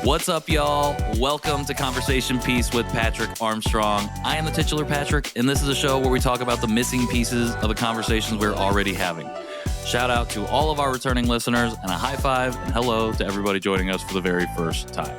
What's up, y'all? Welcome to Conversation Piece with Patrick Armstrong. I am the titular Patrick, and this is a show where we talk about the missing pieces of the conversations we're already having. Shout out to all of our returning listeners, and a high five and hello to everybody joining us for the very first time.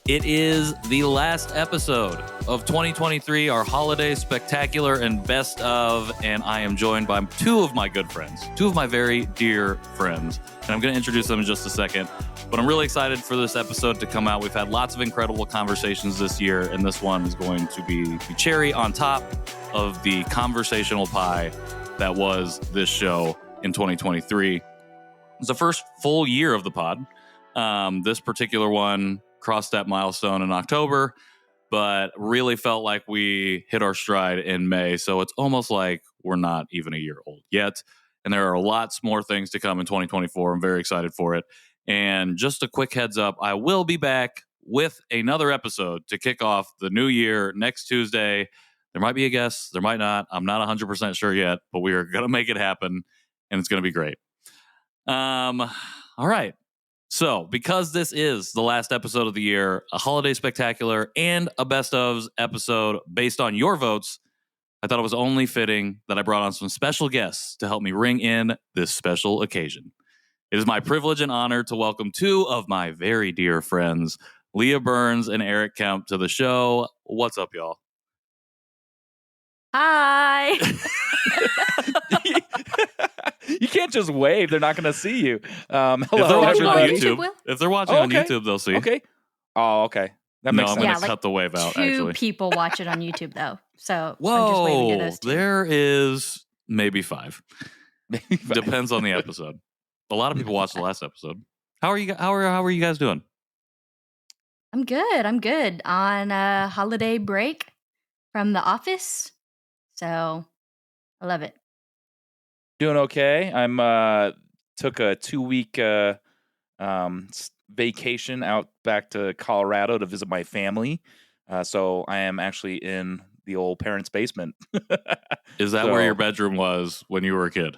It is the last episode of 2023, our holiday spectacular and best of, and I am joined by two of my good friends, two of my very dear friends, and I'm going to introduce them in just a second, but I'm really excited for this episode to come out. We've had lots of incredible conversations this year, and this one is going to be the cherry on top of the conversational pie that was this show in 2023. It's the first full year of the pod. This particular one crossed that milestone in October, but really felt like we hit our stride in May. So it's almost like we're not even a year old yet. And there are lots more things to come in 2024. I'm very excited for it. And just a quick heads up, I will be back with another episode to kick off the new year next Tuesday. There might be a guest, there might not. I'm not 100% sure yet, but we are going to make it happen, and it's going to be great. All right. So, because this is the last episode of the year, a holiday spectacular, and a best ofs episode based on your votes, I thought it was only fitting that I brought on some special guests to help me ring in this special occasion. It is my privilege and honor to welcome two of my very dear friends, Leah Burns and Erik Kemp, to the show. What's up, y'all? Hi. You can't just wave. They're not going to see you. Hello, if they're watching on everybody. YouTube, if they're watching on YouTube, they'll see. Okay. Oh, okay. That makes I'm sense. going to cut the wave out, Two actually. people watch it on YouTube, though. So Whoa, I'm just waving at those two. there is maybe five. Depends on the episode. A lot of people watched the last episode. How are you guys doing? I'm good. On a holiday break from the office. So I love it. Doing okay. I'm took a 2-week vacation out back to Colorado to visit my family. So I am actually in the old parents' basement. Is that where your bedroom was when you were a kid?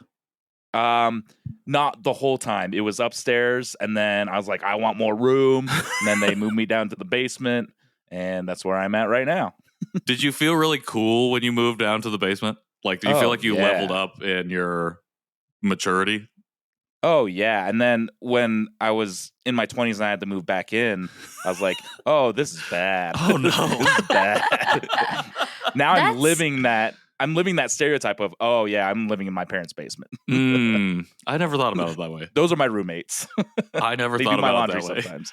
Not the whole time. It was upstairs, and then I was like, I want more room. And then they moved me down to the basement, and that's where I'm at right now. Did you feel really cool when you moved down to the basement? Like, do you feel like you leveled up in your maturity? Oh, yeah. And then when I was in my 20s and I had to move back in, I was like, oh, this is bad. Oh, no. This is bad. Now I'm living that stereotype of, oh, yeah, I'm living in my parents' basement. I never thought about it that way. Those are my roommates. I never They thought do my about it laundry that way. sometimes.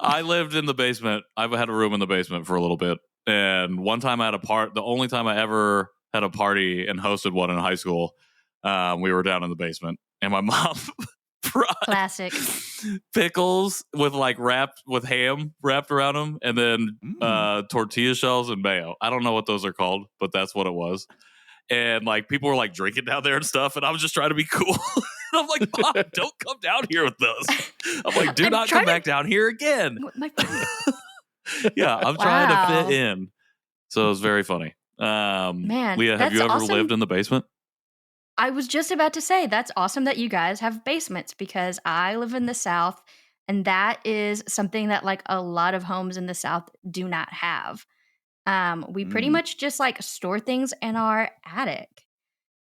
I lived in the basement. I've had a room in the basement for a little bit. And one time I had the only time I ever had a party and hosted one in high school, we were down in the basement. And my mom brought Classic pickles with ham wrapped around them, and then tortilla shells and mayo. I don't know what those are called, but that's what it was. And like people were like drinking down there and stuff, and I was just trying to be cool. And I'm like, Mom, don't come down here with those. I'm like, do not come back down here again. Yeah, I'm trying to fit in. So it was very funny. Man, Leah, have you ever awesome. lived in the basement? I was just about to say, that's awesome that you guys have basements, because I live in the South, and that is something that like a lot of homes in the South do not have. We pretty much just like store things in our attic.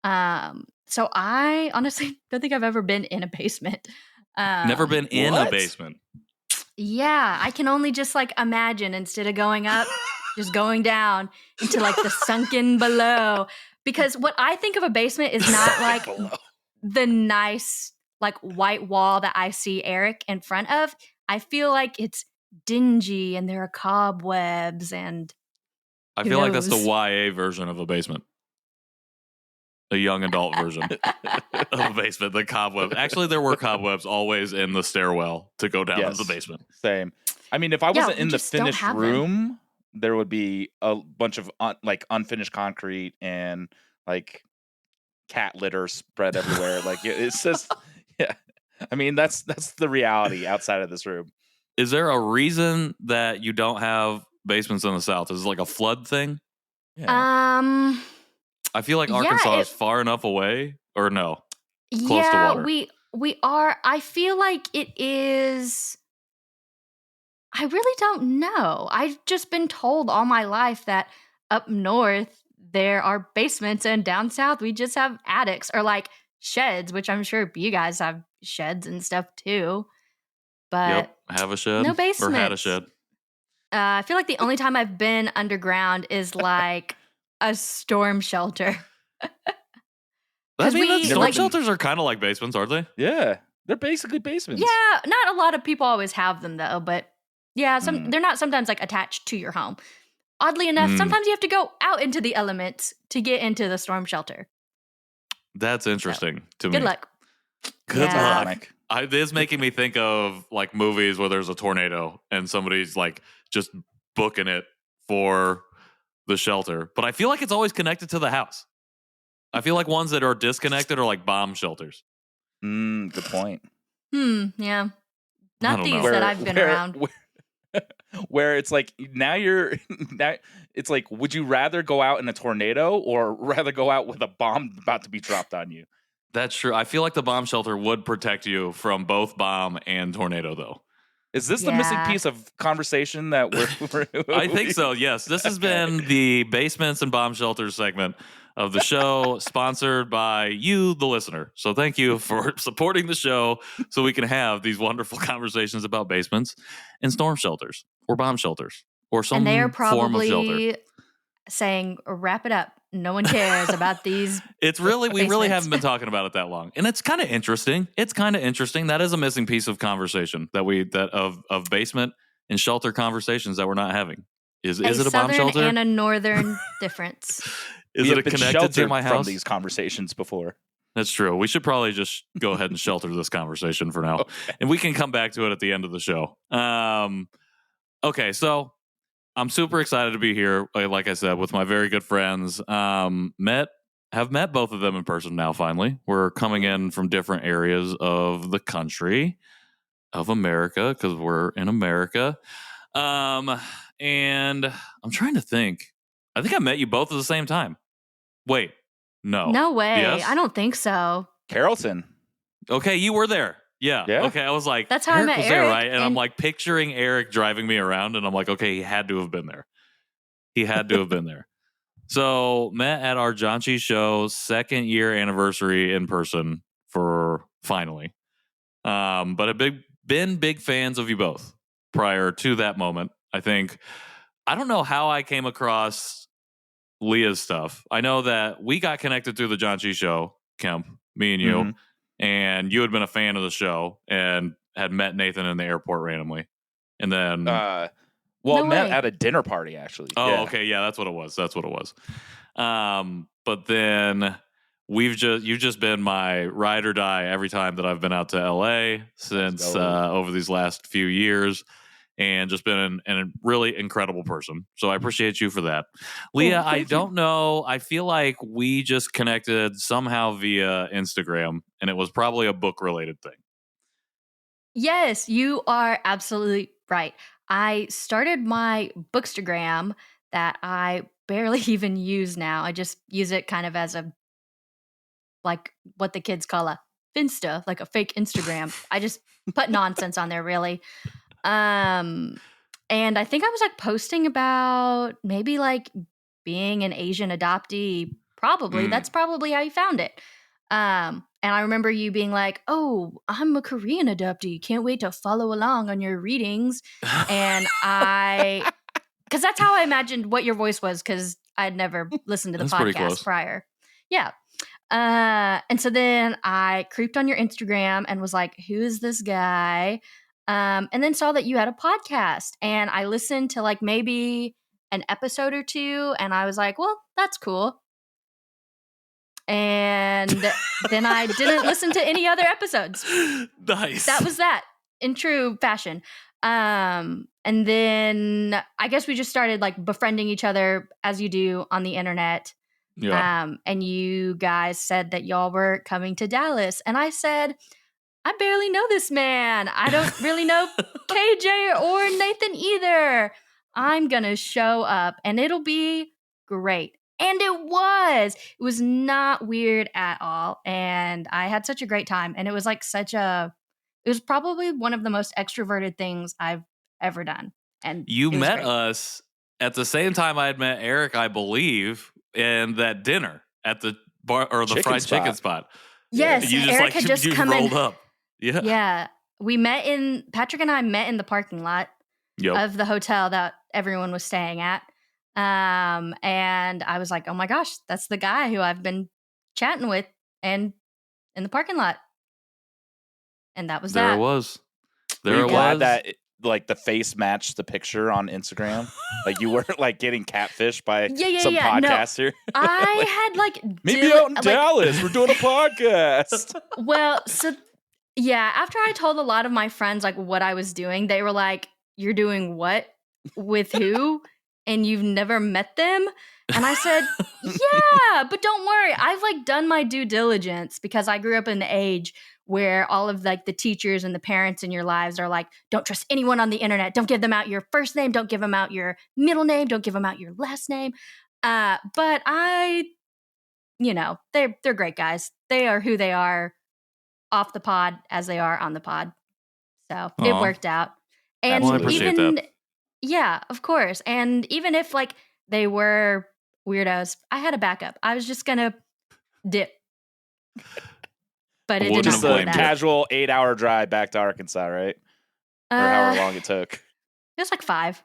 So I honestly don't think I've ever been in a basement. Never been in a basement. Yeah, I can only just like imagine, instead of going up, just going down into like the sunken below. Because what I think of a basement is not like the nice like white wall that I see Erik in front of. I feel like it's dingy and there are cobwebs and I feel like that's the YA version of a basement. A young adult version of a basement. The cobwebs. Actually, there were cobwebs always in the stairwell to go down to the basement. Same. I mean, if I wasn't in the finished room, there would be a bunch of unfinished concrete and like cat litter spread everywhere. Like it's just, yeah. I mean, that's the reality outside of this room. Is there a reason that you don't have basements in the South? Is it like a flood thing? Yeah. I feel like Arkansas is far enough away, or no? Close to Yeah, water. We are. I feel like it is. I really don't know. I've just been told all my life that up north there are basements, and down south we just have attics or like sheds, which I'm sure you guys have sheds and stuff too. But have a shed no or had a basements. shed. I feel like the only time I've been underground is like a storm shelter. I mean, we storm like shelters are kind of like basements, aren't they? Yeah, they're basically basements. yeah, not a lot of people always have them though, but yeah, they're not sometimes like attached to your home. Oddly enough, sometimes you have to go out into the elements to get into the storm shelter. That's interesting to me. Good luck. Good Yeah. luck. This is making me think of like movies where there's a tornado and somebody's like just booking it for the shelter. But I feel like it's always connected to the house. I feel like ones that are disconnected are like bomb shelters. Good point. Yeah. Not these know. that I've been around. Where it's like now it's like, would you rather go out in a tornado or rather go out with a bomb about to be dropped on you? That's true. I feel like the bomb shelter would protect you from both bomb and tornado, though. Is this the missing piece of conversation that we're I think so, yes. This has been the Basements and Bomb Shelters segment of the show, sponsored by you, the listener. So thank you for supporting the show so we can have these wonderful conversations about basements and storm shelters or bomb shelters or some and they are form of shelter. probably saying, wrap it up. No one cares about these. It's really, we really basements. haven't been talking about it that long. And it's kind of interesting. That is a missing piece of conversation of basement and shelter conversations that we're not having. Is it a bomb shelter? And a northern difference. Is it connected to my house? From these conversations before. That's true. We should probably just go ahead and shelter this conversation for now. Okay. And we can come back to it at the end of the show. Okay, so I'm super excited to be here, like I said, with my very good friends. Have met both of them in person now, finally. We're coming in from different areas of the country, of America, because we're in America. And I'm trying to think. I think I met you both at the same time. Wait, no. No way. Yes? I don't think so. Carrollton. Okay, you were there. Yeah. Okay, I was like, that's how I met was Erik. There, right? And I'm like picturing Erik driving me around, and I'm like, okay, he had to have been there. So met at our Janchi show, 2nd year anniversary in person for finally. But have been big fans of you both prior to that moment. I don't know how I came across Leah's stuff. I know that we got connected through the Janchi show, Kemp, me and you, and you had been a fan of the show and had met Nathan in the airport randomly. And then met at a dinner party, actually. Oh, okay, yeah, that's what it was. But then you've just been my ride or die every time that I've been out to LA since over these last few years, and just been a really incredible person. So I appreciate you for that. Leah, I don't know. I feel like we just connected somehow via Instagram, and it was probably a book-related thing. Yes, you are absolutely right. I started my Bookstagram that I barely even use now. I just use it kind of as like what the kids call a Finsta, like a fake Instagram. I just put nonsense on there, really. And I think I was like posting about maybe like being an Asian adoptee. Probably. That's probably how you found it. And I remember you being like, oh, I'm a Korean adoptee. Can't wait to follow along on your readings. And because that's how I imagined what your voice was, because I'd never listened to the podcast prior. Yeah. And so then I creeped on your Instagram and was like, who is this guy? And then saw that you had a podcast, and I listened to like maybe an episode or two, and I was like, well, that's cool. And then I didn't listen to any other episodes. Nice. That was that in true fashion. And then I guess we just started like befriending each other as you do on the internet. Yeah. And you guys said that y'all were coming to Dallas. And I said, I barely know this man. I don't really know KJ or Nathan either. I'm going to show up and it'll be great. And it was not weird at all. And I had such a great time. And it was like it was probably one of the most extroverted things I've ever done. And you it was met great. us at the same time I had met Erik, I believe, in that dinner at the bar or the fried chicken spot. Yes, you just Erik had just come rolled in. up. Yeah. Yeah. Patrick and I met in the parking lot of the hotel that everyone was staying at. And I was like, oh my gosh, that's the guy who I've been chatting with and in the parking lot. And that was there that. It was. Were you glad that like the face matched the picture on Instagram? Like you weren't like getting catfished by some podcaster? No, I had like maybe out in Dallas, we're doing a podcast. Well, so yeah, after I told a lot of my friends like what I was doing, they were like, you're doing what? With who? And you've never met them? And I said, yeah, but don't worry. I've like done my due diligence because I grew up in the age where all of like the teachers and the parents in your lives are like, don't trust anyone on the internet. Don't give them out your first name. Don't give them out your middle name. Don't give them out your last name. But they're great guys. They are who they are off the pod as they are on the pod. So it worked out. And I appreciate that. Yeah, of course. And even if like they were weirdos, I had a backup. I was just gonna dip. But it didn't just a casual 8-hour drive back to Arkansas, right? Or however long it took. It was like 5.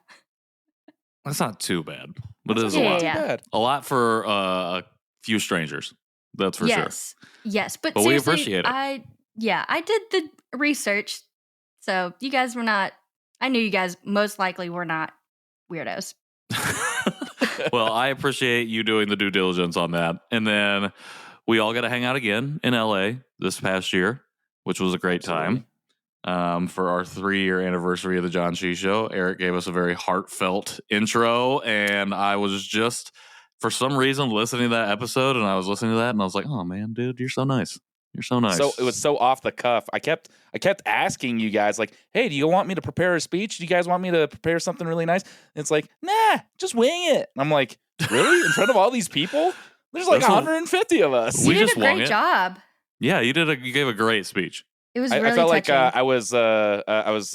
That's not too bad, but it is a lot. Yeah. A lot for a few strangers. That's for sure. Yes, but we appreciate it. I did the research, so you guys were not. I knew you guys most likely were not weirdos. Well, I appreciate you doing the due diligence on that, and then we all got to hang out again in LA this past year, which was a great time. For our 3-year anniversary of the John Shee Show, Erik gave us a very heartfelt intro, and I was just, for some reason, listening to that episode, and I was listening to that, and I was like, "Oh man, dude, you're so nice. You're so nice." So it was so off the cuff. I kept asking you guys, like, "Hey, do you want me to prepare a speech? Do you guys want me to prepare something really nice?" And it's like, "Nah, just wing it." And I'm like, "Really? In front of all these people? There's like 150 of us." You did a great job. Yeah, you gave a great speech. It was really I felt touching. like I was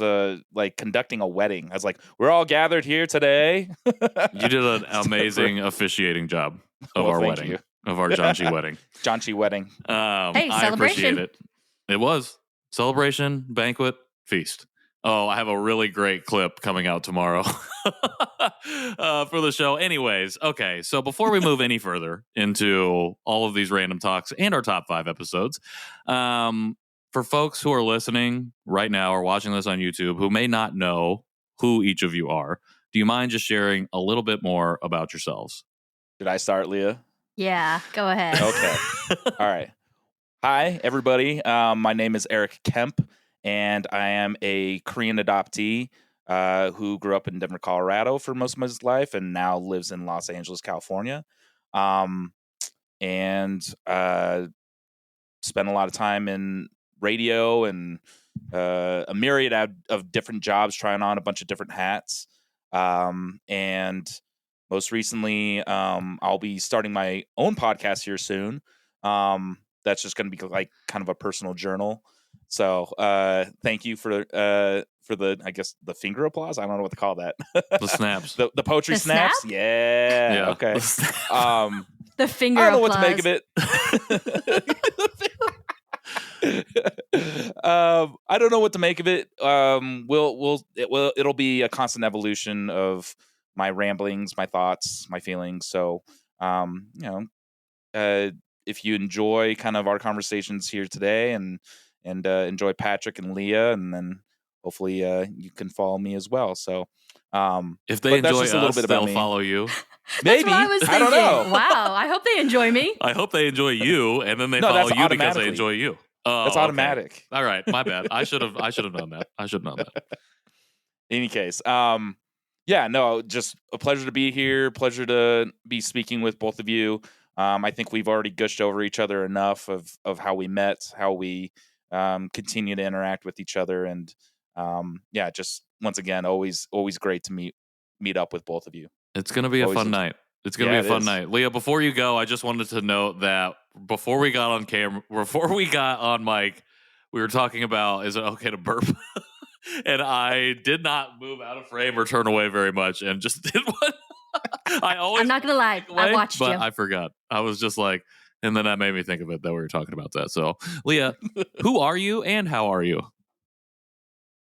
like conducting a wedding. I was like, "We're all gathered here today." You did an amazing officiating job of our wedding, of our John Shee wedding. John Shee wedding. Hey, celebration! I appreciate it. It was celebration, banquet, feast. Oh, I have a really great clip coming out tomorrow for the show. Anyways, okay. So before we move any further into all of these random talks and our top 5 episodes, for folks who are listening right now or watching this on YouTube who may not know who each of you are, do you mind just sharing a little bit more about yourselves? Did I start, Leah? Yeah, go ahead. Okay. All right. Hi, everybody. My name is Erik Kemp, and I am a Korean adoptee who grew up in Denver, Colorado for most of his life and now lives in Los Angeles, California. And spent a lot of time in radio and a myriad of different jobs, trying on a bunch of different hats. And most recently, I'll be starting my own podcast here soon. That's just going to be like kind of a personal journal. So thank you for the, I guess, the finger applause. I don't know what to call that. The snaps. the poetry snaps. Snap? Yeah. Okay. The finger I don't know applause. what to make of it. I don't know what to make of it. It'll be a constant evolution of my ramblings, my thoughts, my feelings. So, if you enjoy kind of our conversations here today and enjoy Patrick and Leah, and then hopefully you can follow me as well. So, if they enjoy us, they'll follow you. Maybe. That's what I was thinking. I don't know. Wow. I hope they enjoy me. I hope they enjoy you, and then they follow you because they enjoy you. Oh, that's automatic. Okay. All right, my bad. I should have known that. In any case, just a pleasure to be here. Pleasure to be speaking with both of you. I think we've already gushed over each other enough of how we met, how we continue to interact with each other, and just once again, always great to meet up with both of you. It's going to be a fun night. It's going to be a fun night. Leah, before you go, I just wanted to note that before we got on mic, we were talking about, is it okay to burp? And I did not move out of frame or turn away very much and just did what I'm not going to lie. I watched you. I forgot. I was just like, and then that made me think of it that we were talking about that. So, Leah, who are you and how are you?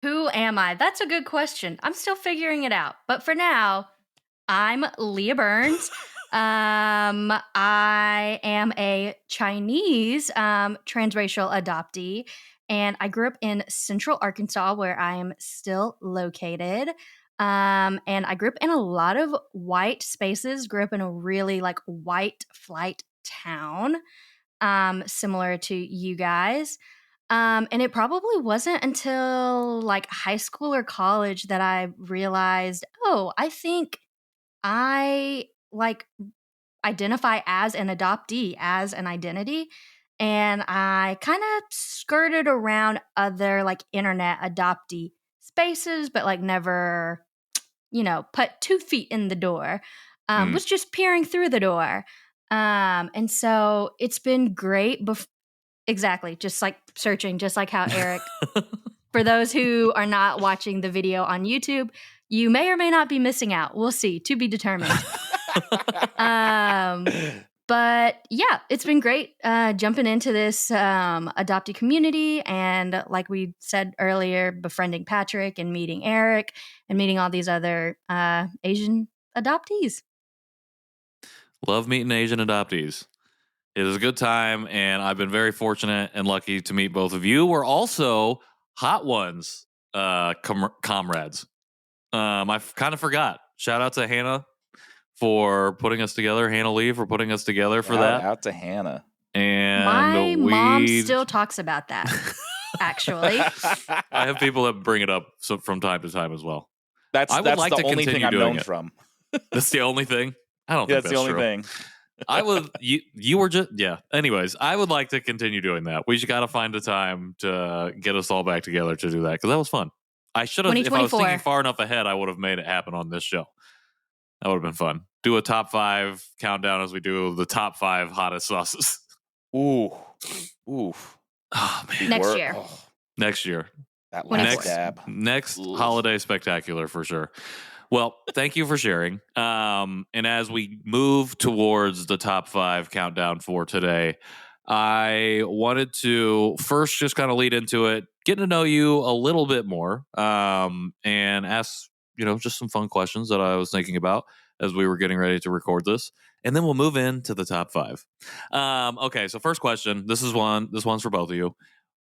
Who am I? That's a good question. I'm still figuring it out. But for now, I'm Leah Burns. I am a Chinese transracial adoptee, and I grew up in Central Arkansas, where I am still located. And I grew up in a lot of white spaces. Grew up in a really white flight town, similar to you guys. And it probably wasn't until high school or college that I realized, oh, I think I identify as an adoptee, as an identity. And I kind of skirted around other internet adoptee spaces, but never, put 2 feet in the door. Was just peering through the door. And so it's been great. Exactly. Just searching, just like how Erik, for those who are not watching the video on YouTube, you may or may not be missing out. We'll see, to be determined. But yeah, it's been great jumping into this adoptee community. And like we said earlier, befriending Patrick and meeting Erik and meeting all these other Asian adoptees. Love meeting Asian adoptees. It is a good time, and I've been very fortunate and lucky to meet both of you. We're also Hot Ones comrades. I kind of forgot. Shout out to Hannah for putting us together. Hannah Lee for putting us together for that. Shout out to Hannah. And my mom still talks about that, actually. I have people that bring it up from time to time as well. That's the only thing I'm known from. That's the only thing? I don't think that's the only true. thing. You were just, yeah. Anyways, I would like to continue doing that. We just got to find a time to get us all back together to do that, because that was fun. I should have, if I was thinking far enough ahead, I would have made it happen on this show. That would have been fun. Do a top 5 countdown as we do the top 5 hottest sauces. Ooh. Oh, man. Next year. Next year. That last dab. Next holiday spectacular for sure. Well, thank you for sharing. And as we move towards the top 5 countdown for today, I wanted to first just kind of lead into it, getting to know you a little bit more, and ask, just some fun questions that I was thinking about as we were getting ready to record this. And then we'll move into the top 5. Okay, so first question. This one's for both of you.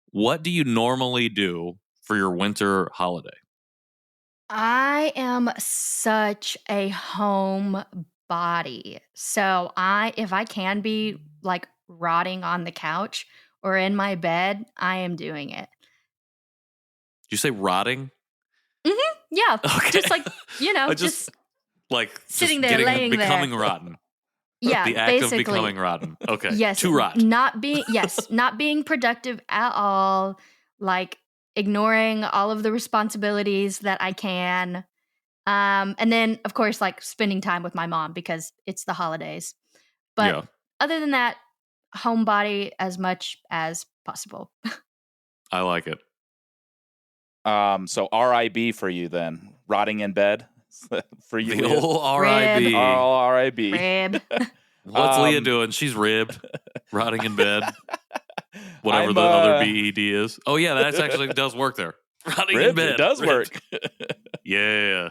What do you normally do for your winter holiday? I am such a homebody. So if I can be rotting on the couch or in my bed, I am doing it. Did you say rotting? Mm-hmm. Yeah. Okay. Just just sitting there, becoming rotten. Yeah. The act basically, of becoming rotten. Okay. Yes. To rot. Not being productive at all. Ignoring all of the responsibilities that I can. And then, of course, spending time with my mom because it's the holidays. But other than that, homebody as much as possible. I like it. So RIB for you then. Rotting in bed for you. The old RIB. RIB. Rib. What's Leah doing? She's ribbed. Rotting in bed. Whatever the other BED is. Oh, yeah, that actually does work there. Rotting in bed. It does work. Yeah.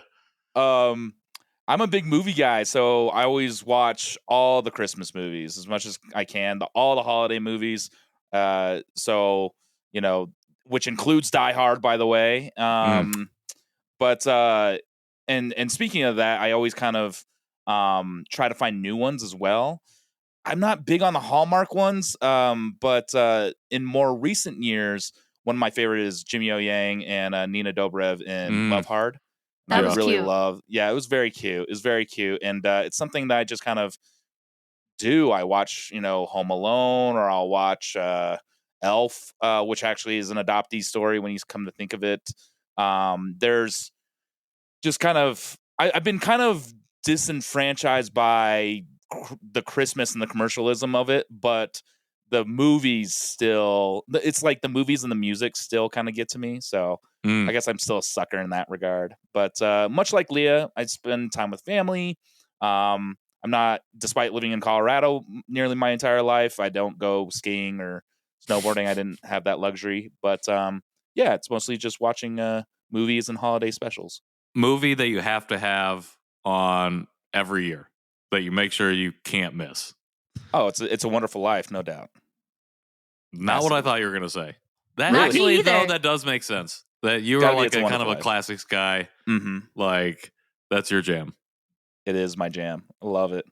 I'm a big movie guy, so I always watch all the Christmas movies as much as I can, all the holiday movies. So, which includes Die Hard, by the way. But and speaking of that, I always kind of try to find new ones as well. I'm not big on the Hallmark ones, but in more recent years, one of my favorite is Jimmy O Yang and Nina Dobrev in Love Hard. That was really cute. love. Yeah, it was very cute. It was very cute, and it's something that I just kind of do. I watch, Home Alone, or I'll watch Elf, which actually is an adoptee story when you come to think of it. There's just kind of I've been kind of disenfranchised by the Christmas and the commercialism of it, but the movies still, it's like the movies and the music still kind of get to me. So I guess I'm still a sucker in that regard. But much like Leah, I spend time with family. I'm not, despite living in Colorado nearly my entire life, I don't go skiing or snowboarding. I didn't have that luxury. But yeah, it's mostly just watching movies and holiday specials. Movie that you have to have on every year that you make sure you can't miss. Oh, it's a Wonderful Life, no doubt. Not what I thought you were going to say. That Not actually, me either. though, that does make sense. That you are like a kind of a Life. classics guy. Mm-hmm. Like, that's your jam. It is my jam. I love it.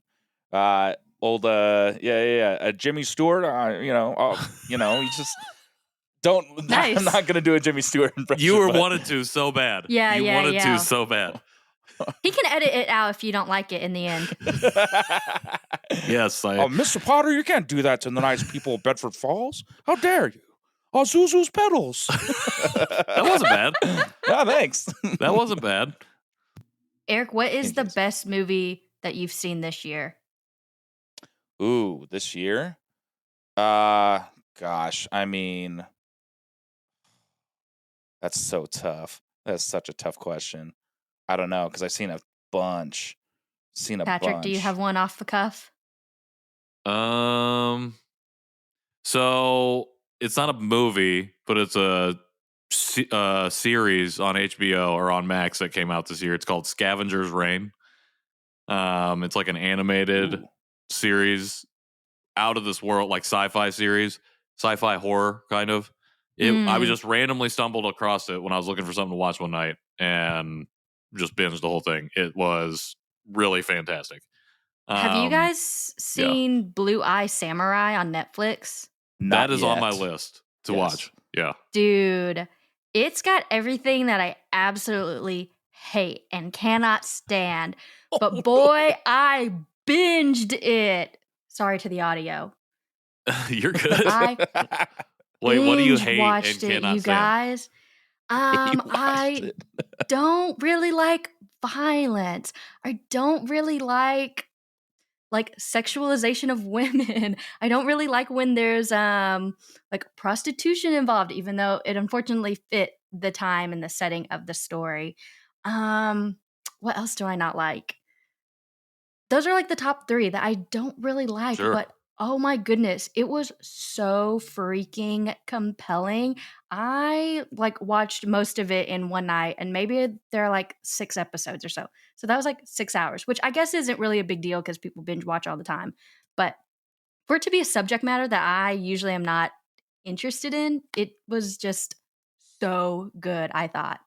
Jimmy Stewart. You just don't. Nice. I'm not gonna do a Jimmy Stewart impression. You wanted to so bad. Yeah, you wanted to so bad. He can edit it out if you don't like it in the end. Yes. Mr. Potter, you can't do that to the nice people of Bedford Falls. How dare you? Zuzu's pedals. That wasn't bad. Yeah, thanks. That wasn't bad. Erik, what is the best movie that you've seen this year? Ooh, this year? Gosh, I mean, that's so tough. That's such a tough question. I don't know, because I've seen a bunch. Patrick, do you have one off the cuff? So it's not a movie, but it's a series on HBO or on Max that came out this year. It's called Scavenger's Reign. It's like an animated series, out of this world, like sci-fi series, sci-fi horror kind of. I was just randomly stumbled across it when I was looking for something to watch one night and just binged the whole thing. It was really fantastic. Have you guys seen Blue Eye Samurai on Netflix? That is on my list to watch. Yeah. Dude, it's got everything that I absolutely hate and cannot stand. But boy, I binged it. Sorry to the audio. You're good. Wait, what do you hate watched and cannot it, you guys? I don't really like violence. I don't really like sexualization of women. I don't really like when there's like prostitution involved, even though it unfortunately fit the time and the setting of the story. What else do I not like? Those are like the top 3 that I don't really like, but oh my goodness, it was so freaking compelling. I watched most of it in one night, and maybe there are like 6 episodes or so. So that was like 6 hours, which I guess isn't really a big deal because people binge watch all the time. But for it to be a subject matter that I usually am not interested in, it was just so good, I thought.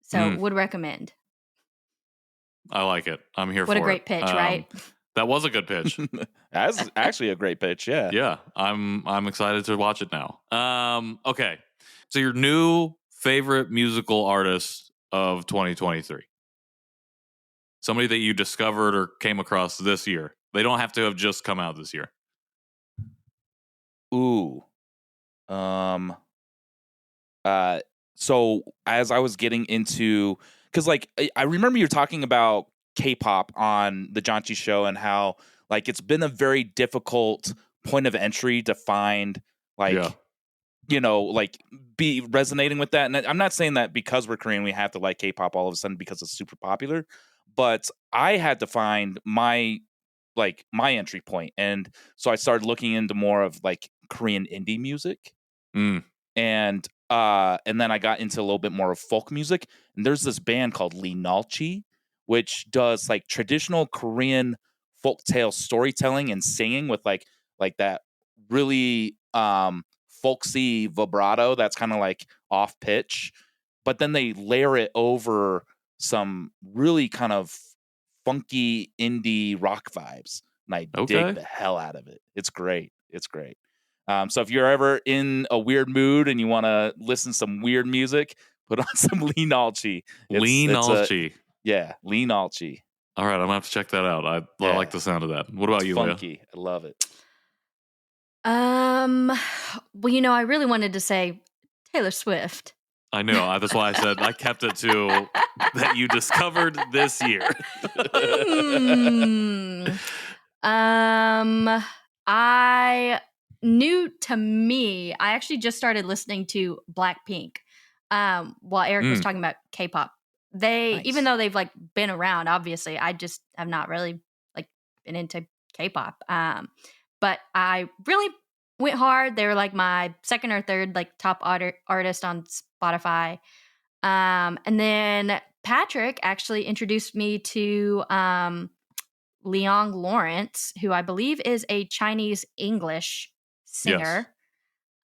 So would recommend. I like it. I'm here for it. What a great pitch, right? That was a good pitch. That's actually a great pitch, yeah. Yeah, I'm excited to watch it now. Okay. So your new favorite musical artist of 2023. Somebody that you discovered or came across this year. They don't have to have just come out this year. Ooh. So as I was getting into, because I remember you were talking about K-pop on the Janchi show and how it's been a very difficult point of entry to find be resonating with that. And I'm not saying that because we're Korean we have to like K-pop all of a sudden because it's super popular, but I had to find my entry point, and so I started looking into more of Korean indie music. And then I got into a little bit more of folk music, and there's this band called Lee Nalchi, which does traditional Korean folktale storytelling and singing with that really folksy vibrato that's kind of off pitch, but then they layer it over some really kind of funky indie rock vibes, and I dig the hell out of it. It's great. So if you're ever in a weird mood and you want to listen to some weird music, put on some Lee Nalchi. Lee Nalchi. Yeah, Lee Nalchi. All right, I'm going to have to check that out. I like the sound of that. What about you, funky, Leah? I love it. Well, I really wanted to say Taylor Swift. I know. That's why I said I kept it to that you discovered this year. New to me, I actually just started listening to Blackpink. While Erik was talking about K-pop. Even though they've like been around, obviously, I just have not really like been into K-pop. But I really went hard. They were like my second or third like top artist on Spotify. And then Patrick actually introduced me to Leon Lawrence, who I believe is a Chinese English singer.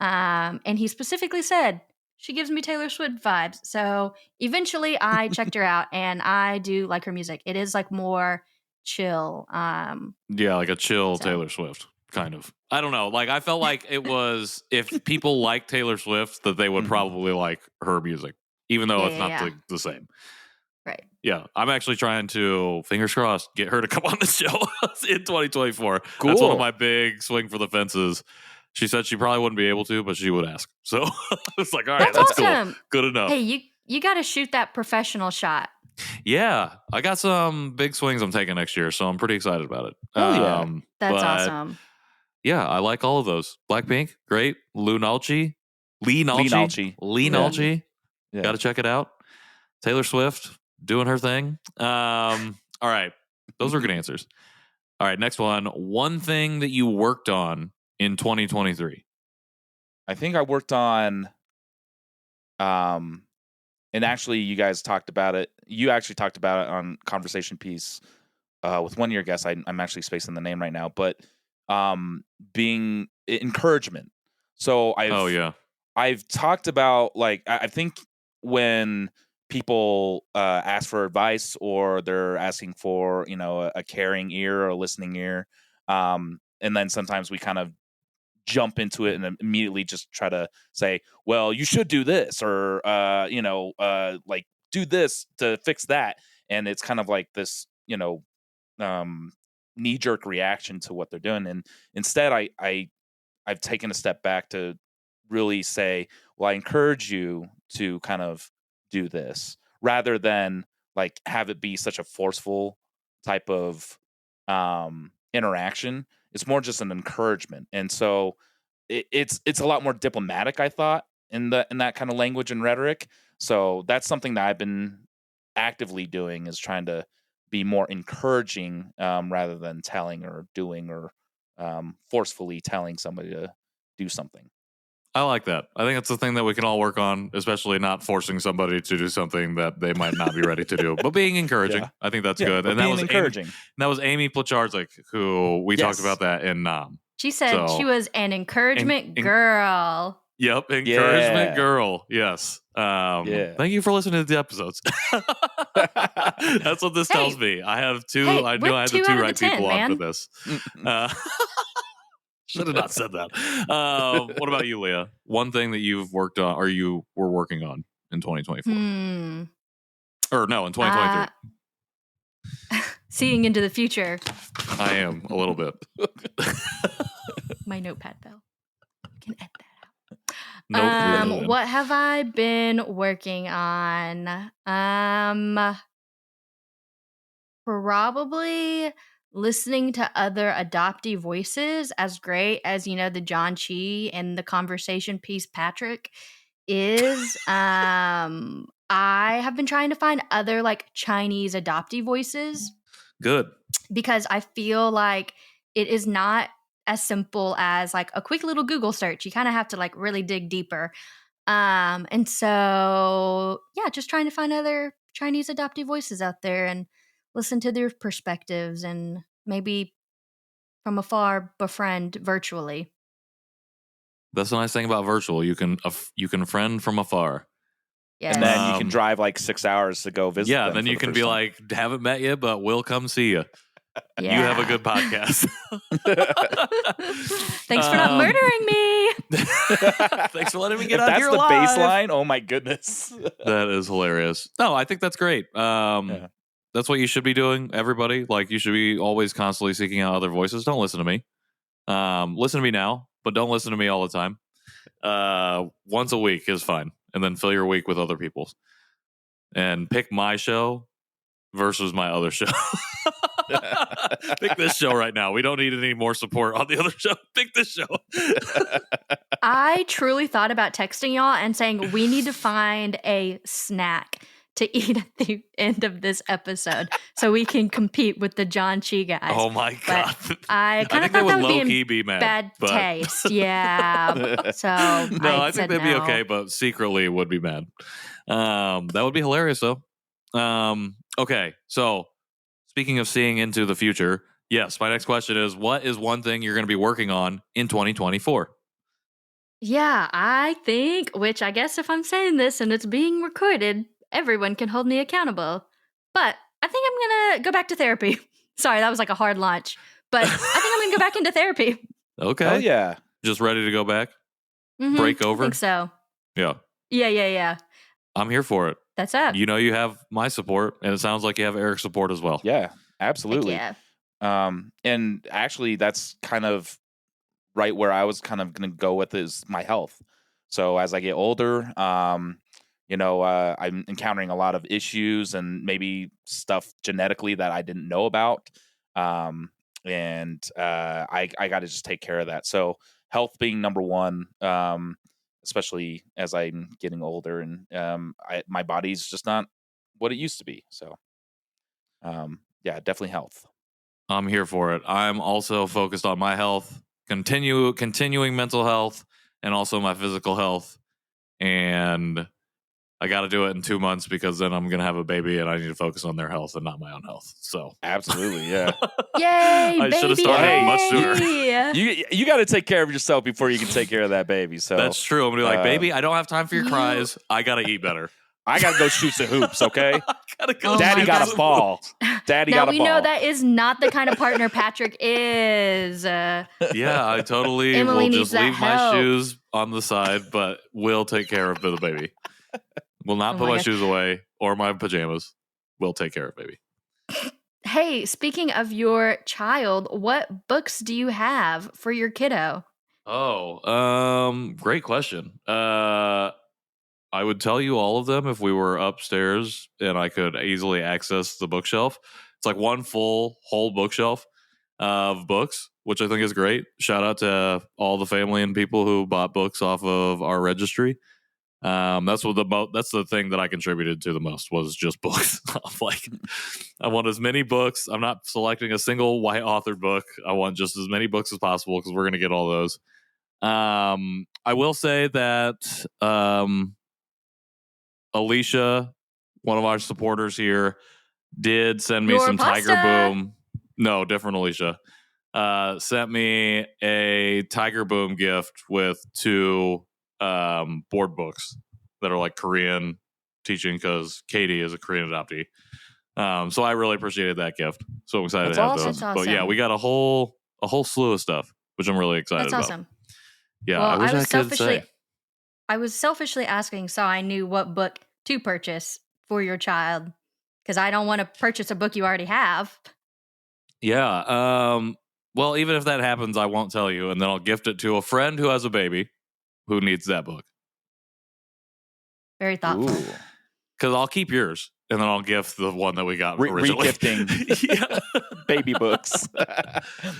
Yes. And he specifically said, she gives me Taylor Swift vibes. So eventually I checked her out, and I do like her music. It is like more chill. Yeah, like a chill Taylor Swift, kind of. I don't know. Like I felt like it was, if people like Taylor Swift, that they would probably like her music, even though it's not the same. Right. Yeah, I'm actually trying to, fingers crossed, get her to come on the show in 2024. Cool. That's one of my big swing for the fences. She said she probably wouldn't be able to, but she would ask. So it's like, all right, that's awesome. Cool. Good enough. Hey, you got to shoot that professional shot. Yeah, I got some big swings I'm taking next year, so I'm pretty excited about it. Yeah, that's awesome. Yeah, I like all of those. Blackpink, great. Lee Nalchi. Yeah. Got to check it out. Taylor Swift doing her thing. All right, those are good answers. All right, next one. One thing that you worked on in 2023. I think I worked on, and actually you guys talked about it. You actually talked about it on Conversation Piece with one of your guests. I'm actually spacing the name right now, but being encouragement. So I've talked about, like, I think when people ask for advice, or they're asking for, a caring ear or a listening ear, and then sometimes we kind of jump into it and immediately just try to say, well, you should do this, or like do this to fix that, and it's kind of like this knee-jerk reaction to what they're doing. And instead I've taken a step back to really say, well, I encourage you to kind of do this, rather than like have it be such a forceful type of interaction. It's more just an encouragement. And so it's a lot more diplomatic, I thought, in that kind of language and rhetoric. So that's something that I've been actively doing, is trying to be more encouraging, rather than telling or doing, or forcefully telling somebody to do something. I like that. I think it's the thing that we can all work on, especially not forcing somebody to do something that they might not be ready to do, but being encouraging. Yeah. I think that's good. And that was encouraging. That was Amy Placharzik, who we talked about that in she said she was an encouragement girl. Yep, encouragement girl. Yes. Thank you for listening to the episodes. That's what this tells me. I have two. I knew I had the two right people on for this. Should have not said that. What about you, Leah? One thing that you've worked on, or you were working on in 2024? Or no, in 2023. Seeing into the future. I am a little bit. My notepad fell. You can edit that out. What have I been working on? Probably listening to other adoptee voices, as great as, the John Chi and the Conversation Piece Patrick is. I have been trying to find other like Chinese adoptee voices. Good. Because I feel like it is not as simple as like a quick little Google search. You kind of have to like really dig deeper. And so, just trying to find other Chinese adoptee voices out there and listen to their perspectives, and maybe from afar befriend virtually. That's the nice thing about virtual. You can friend from afar. Yeah. And then you can drive like 6 hours to go visit. Yeah, then you can be time. Like, haven't met you, but we'll come see you. Yeah. You have a good podcast. Thanks for not murdering me. Thanks for letting me get out here alive. That's the baseline. Oh my goodness. That is hilarious. No, I think that's great. That's what you should be doing, everybody. Like, you should be always constantly seeking out other voices. Don't listen to me. Listen to me now, but don't listen to me all the time. Once a week is fine. and then fill your week with other people's. And pick my show versus my other show. Pick this show right now. We don't need any more support on the other show. Pick this show. I truly thought about texting y'all and saying we need to find a snack to eat at the end of this episode so we can compete with the John Chi guys. Oh my God. But I kind of thought that would be in bad but... taste. Yeah. So I think they'd be okay, but secretly would be mad. That would be hilarious though. Okay. So speaking of seeing into the future, yes, my next question is, what is one thing you're going to be working on in 2024? Yeah, I think, which I guess if I'm saying this and it's being recorded, everyone can hold me accountable. But I think I'm going to go back to therapy. Sorry, that was like a hard launch. But I think I'm going to go back into therapy. Okay. Oh, yeah. Just ready to go back? Mm-hmm, break over? I think so. Yeah. Yeah. I'm here for it. That's up. You know you have my support, and it sounds like you have Eric's support as well. Yeah, absolutely. Heck yeah. And actually, that's kind of right where I was kind of going to go with is my health. So as I get older, I'm encountering a lot of issues and maybe stuff genetically that I didn't know about. I got to just take care of that. So health being number one, especially as I'm getting older, and my body's just not what it used to be. So, yeah, definitely health. I'm here for it. I'm also focused on my health, continuing mental health, and also my physical health. And I got to do it in 2 months because then I'm going to have a baby and I need to focus on their health and not my own health. So absolutely, yeah. Yay, I should have started much sooner. You got to take care of yourself before you can take care of that baby. So that's true. I'm going to be like, baby, I don't have time for your cries. I got to eat better. I got to go shoot some hoops, okay? Go Daddy got a ball. Daddy got a ball. Now we know that is not the kind of partner Patrick is. Yeah, I totally Emily will needs just leave help. my shoes on the side, but we'll take care of the baby. Will not put my shoes away or my pajamas. We'll take care of baby. Hey, speaking of your child, what books do you have for your kiddo? Oh, great question. I would tell you all of them if we were upstairs and I could easily access the bookshelf. It's like one whole bookshelf of books, which I think is great. Shout out to all the family and people who bought books off of our registry. That's the thing that I contributed to the most was just books. I want as many books. I'm not selecting a single white authored book. I want just as many books as possible because we're going to get all those. I will say that Alicia, one of our supporters here, did send me some pasta. Tiger Boom. No, different Alicia. Sent me a Tiger Boom gift with 2 board books that are like Korean teaching because Katie is a Korean adoptee. So I really appreciated that gift. So I'm excited to have those. That's But yeah, we got a whole slew of stuff, which I'm really excited about. That's awesome. Yeah, well, I wish I could say. I was selfishly asking so I knew what book to purchase for your child because I don't want to purchase a book you already have. Yeah. Well, even if that happens, I won't tell you, and then I'll gift it to a friend who has a baby who needs that book. Very thoughtful. Because I'll keep yours, and then I'll gift the one that we got originally. Re-gifting baby books.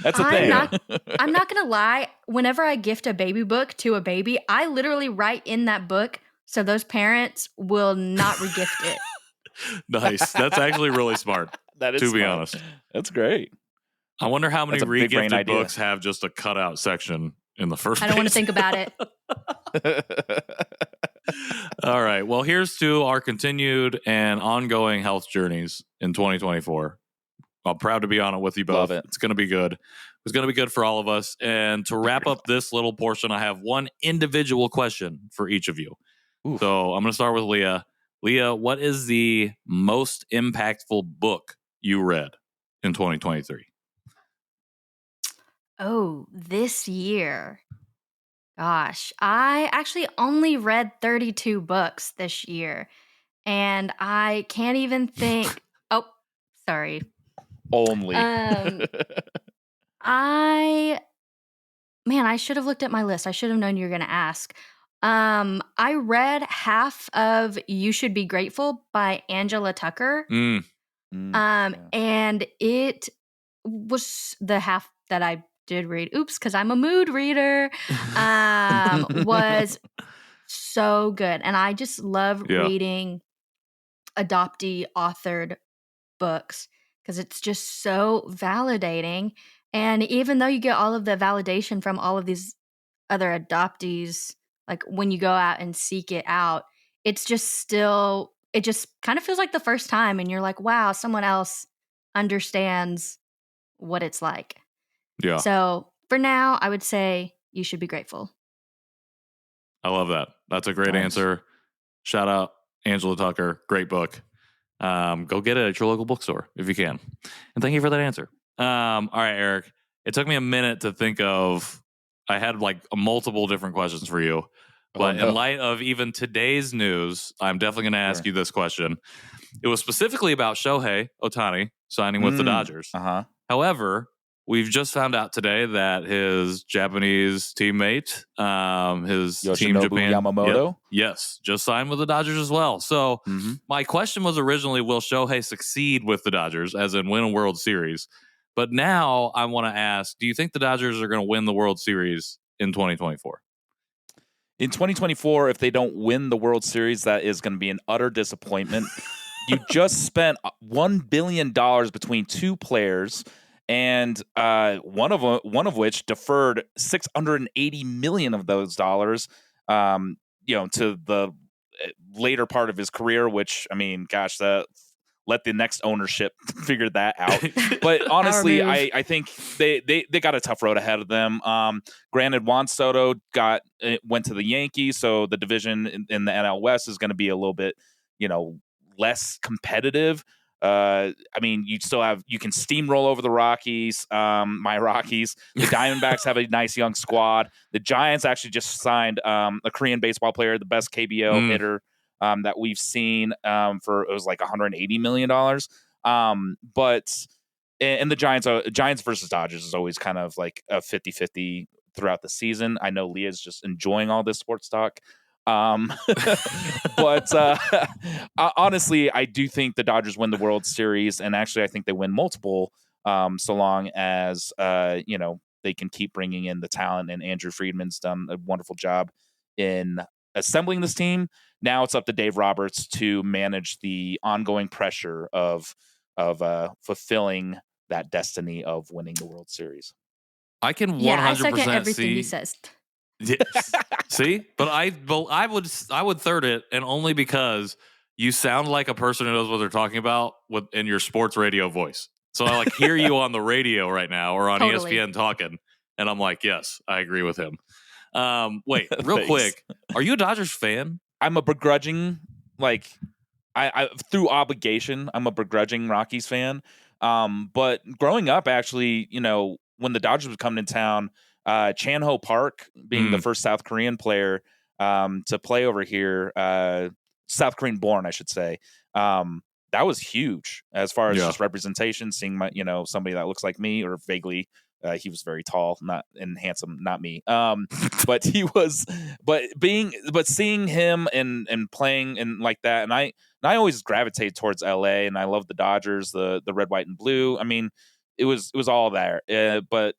That's a thing. I'm not going to lie. Whenever I gift a baby book to a baby, I literally write in that book so those parents will not regift it. Nice. That's actually really smart. That is to smart. be honest. That's great. I wonder how many re-gifted books have just a cutout section in the first I don't want to think about it. All right. Well, here's to our continued and ongoing health journeys in 2024. I'm proud to be on it with you both. It's going to be good. It's going to be good for all of us. And to wrap up this little portion, I have one individual question for each of you. Oof. So I'm going to start with Leah. Leah, what is the most impactful book you read in 2023? Oh, this year. Gosh, I actually only read 32 books this year. And I can't even think. Oh, sorry. Only. I should have looked at my list. I should have known you were going to ask. I read half of You Should Be Grateful by Angela Tucker. And it was the half that I did read. Oops, because I'm a mood reader. Was so good. And I just love reading adoptee authored books because it's just so validating. And even though you get all of the validation from all of these other adoptees, like when you go out and seek it out, it's just still, it just kind of feels like the first time. And you're like, wow, someone else understands what it's like. Yeah. So for now, I would say You Should Be Grateful. I love that. That's a great answer. Shout out Angela Tucker. Great book. Go get it at your local bookstore if you can. And thank you for that answer. All right, Erik. It took me a minute to think of, I had like multiple different questions for you. But in light of even today's news, I'm definitely going to ask you this question. It was specifically about Shohei Ohtani signing with the Dodgers. However, we've just found out today that his Japanese teammate, his Yoshinobu Team Japan, Yamamoto, yes, just signed with the Dodgers as well. So my question was originally, will Shohei succeed with the Dodgers, as in win a World Series? But now I want to ask, do you think the Dodgers are going to win the World Series in 2024? In 2024, if they don't win the World Series, that is going to be an utter disappointment. You just spent $1 billion between two players, and one of which deferred $680 million of those dollars, to the later part of his career. Which, I mean, gosh, let the next ownership figure that out. But honestly, I think they got a tough road ahead of them. Granted, Juan Soto went to the Yankees, so the division in the NL West is going to be a little bit, less competitive. I mean, you can steamroll over the Rockies, my Rockies. The Diamondbacks have a nice young squad. The Giants actually just signed a Korean baseball player, the best KBO hitter that we've seen, it was like $180 million. But the Giants versus Dodgers is always kind of like a 50-50 throughout the season. I know Leah's just enjoying all this sports talk. But honestly, I do think the Dodgers win the World Series, and actually I think they win multiple, so long as they can keep bringing in the talent, and Andrew Friedman's done a wonderful job in assembling this team. Now it's up to Dave Roberts to manage the ongoing pressure of fulfilling that destiny of winning the World Series. I can 100% I second everything he says. Yes. See, but I would third it, and only because you sound like a person who knows what they're talking about in your sports radio voice. So I hear you on the radio right now or on ESPN talking, and I'm like, yes, I agree with him. Wait, real quick, are you a Dodgers fan? I'm a begrudging, I through obligation, I'm a begrudging Rockies fan. But growing up, actually, when the Dodgers would come to town, Chan-Ho Park being the first South Korean player to play over here, South Korean born, I should say. That was huge as far as just representation, seeing somebody that looks like me or vaguely. He was very tall, and handsome, not me. But he was, but seeing him and playing and like that, and I always gravitate towards LA, and I love the Dodgers, the red, white, and blue. I mean, it was all there. But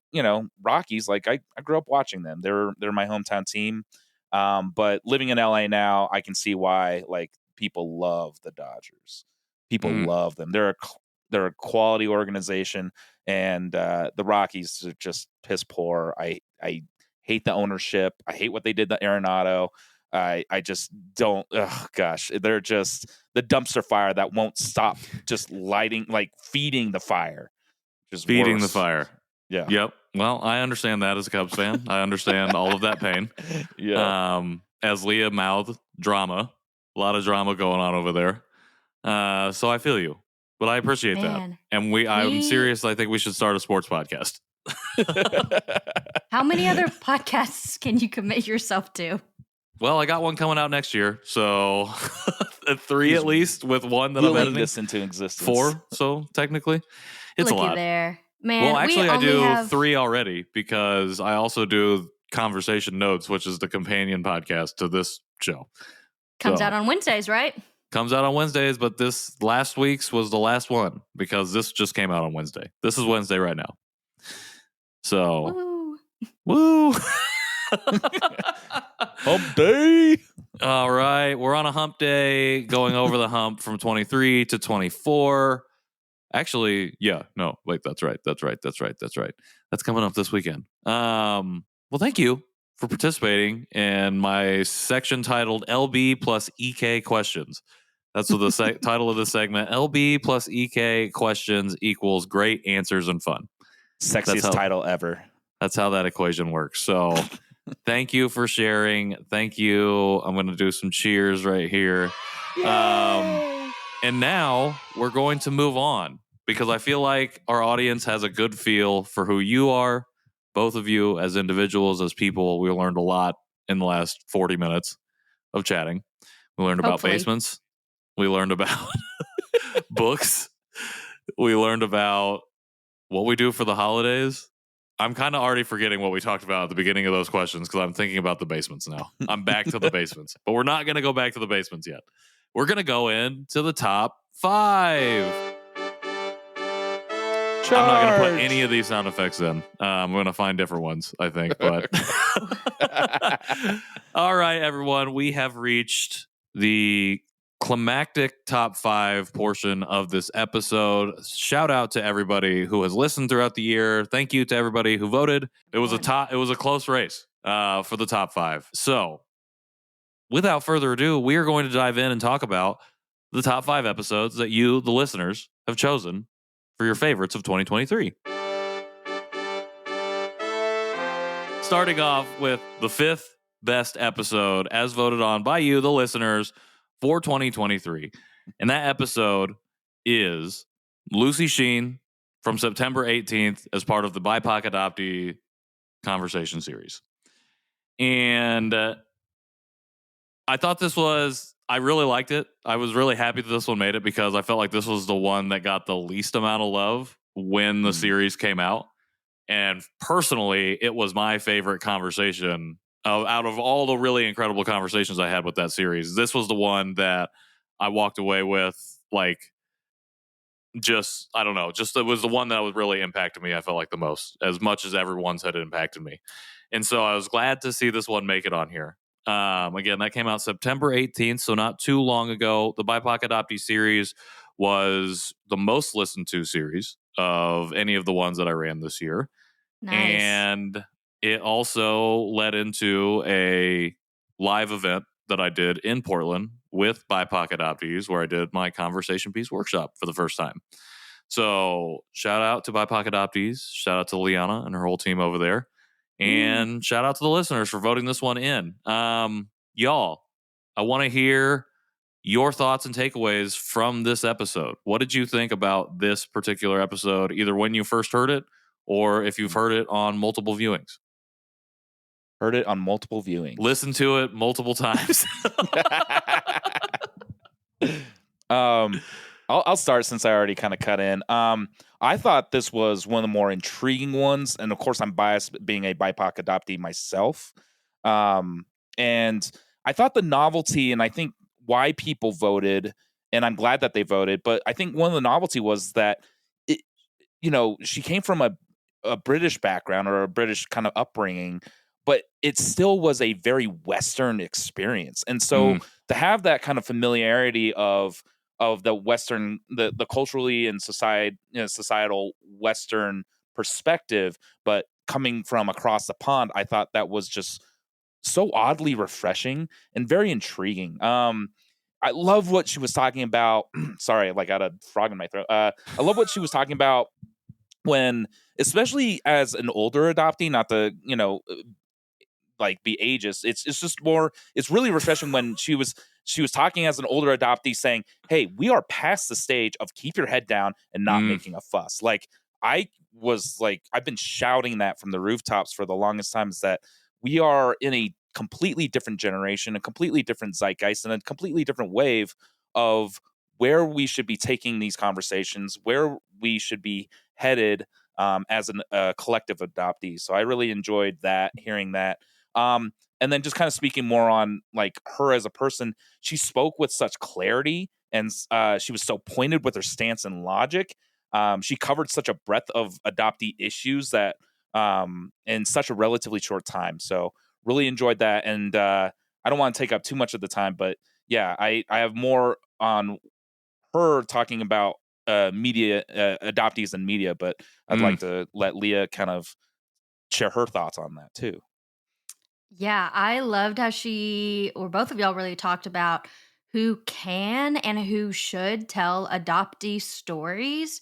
Rockies, I grew up watching them. They're my hometown team. But living in LA now, I can see why people love the Dodgers. People love them. They're a quality organization, and the Rockies are just piss poor. I hate the ownership. I hate what they did to Arenado. I just don't. Oh gosh, they're just the dumpster fire that won't stop, just lighting, feeding the fire. Just feeding worse. The fire. Yeah. Yep. Well, I understand that as a Cubs fan. I understand all of that pain. Yeah. As Leah mouthed, drama. A lot of drama going on over there. So I feel you. But I appreciate that. And I'm serious. I think we should start a sports podcast. How many other podcasts can you commit yourself to? Well, I got one coming out next year, so 3 at least, with one that I'm editing this into existence. 4, so technically, it's Looky a lot. There, man. Well, actually, I do have 3 already because I also do Conversation Notes, which is the companion podcast to this show. Comes out on Wednesdays, right? Comes out on Wednesdays, but this last week's was the last one because this just came out on Wednesday. This is Wednesday right now. So, woo. Hump day. All right. We're on a hump day going over the hump from 23 to 24. Actually, yeah, no, wait, that's right. That's coming up this weekend. Well, thank you for participating in my section titled LB plus EK questions. That's what the title of the segment. LB plus EK questions equals great answers and fun. Sexiest title ever. That's how that equation works. So thank you for sharing. Thank you. I'm going to do some cheers right here. And now we're going to move on because I feel like our audience has a good feel for who you are, both of you as individuals, as people. We learned a lot in the last 40 minutes of chatting. We learned about basements. We learned about books. We learned about what we do for the holidays. I'm kind of already forgetting what we talked about at the beginning of those questions because I'm thinking about the basements now. I'm back to the basements, but we're not going to go back to the basements yet. We're going to go into the top 5. Charge. I'm not going to put any of these sound effects in. I'm going to find different ones, I think. But all right, everyone, we have reached the climactic top 5 portion of this episode. Shout out to everybody who has listened throughout the year. Thank you to everybody who voted. It was a close race for the top 5. So without further ado, we are going to dive in and talk about the top 5 episodes that you, the listeners, have chosen for your favorites of 2023. Starting off with the 5th best episode as voted on by you, the listeners, for 2023. And that episode is Lucy Sheen from September 18th as part of the BIPOC Adoptee Conversation series. And I thought I really liked it. I was really happy that this one made it because I felt like this was the one that got the least amount of love when the series came out. And personally, it was my favorite conversation out of all the really incredible conversations I had with that series. This was the one that I walked away with, like, just, I don't know, just it was the one that was really impacted me, I felt like, the most, as much as everyone's had impacted me. And so I was glad to see this one make it on here. Again, that came out September 18th, so not too long ago. The BIPOC Adoptee series was the most listened to series of any of the ones that I ran this year. Nice. And it also led into a live event that I did in Portland with BIPOC adoptees where I did my Conversation Piece workshop for the first time. So shout out to BIPOC adoptees. Shout out to Liana and her whole team over there. And shout out to the listeners for voting this one in. Y'all, I want to hear your thoughts and takeaways from this episode. What did you think about this particular episode, either when you first heard it or if you've heard it on multiple viewings? Heard it on multiple viewings. Listen to it multiple times. I'll start since I already kind of cut in. I thought this was one of the more intriguing ones, and of course I'm biased being a BIPOC adoptee myself. And I thought the novelty, and I think why people voted, and I'm glad that they voted, but I think one of the novelty was that it, she came from a British background or a British kind of upbringing, but it still was a very Western experience. And so to have that kind of familiarity of the Western, the culturally and societal Western perspective, but coming from across the pond, I thought that was just so oddly refreshing and very intriguing. I love what she was talking about. Sorry, I got a frog in my throat. I love what she was talking about when, especially as an older adoptee, not to, be ageist. It's just more, it's really refreshing when she was talking as an older adoptee saying, hey, we are past the stage of keep your head down and not making a fuss. I've been shouting that from the rooftops for the longest time, is that we are in a completely different generation, a completely different zeitgeist, and a completely different wave of where we should be taking these conversations, where we should be headed as a collective adoptee. So I really enjoyed that, hearing that. And then just kind of speaking more on like her as a person, she spoke with such clarity, and she was so pointed with her stance and logic. She covered such a breadth of adoptee issues that in such a relatively short time. So really enjoyed that. And I don't want to take up too much of the time, but yeah, I have more on her talking about media adoptees and media, but I'd like to let Leah kind of share her thoughts on that too. Yeah, I loved how she or both of y'all really talked about who can and who should tell adoptee stories,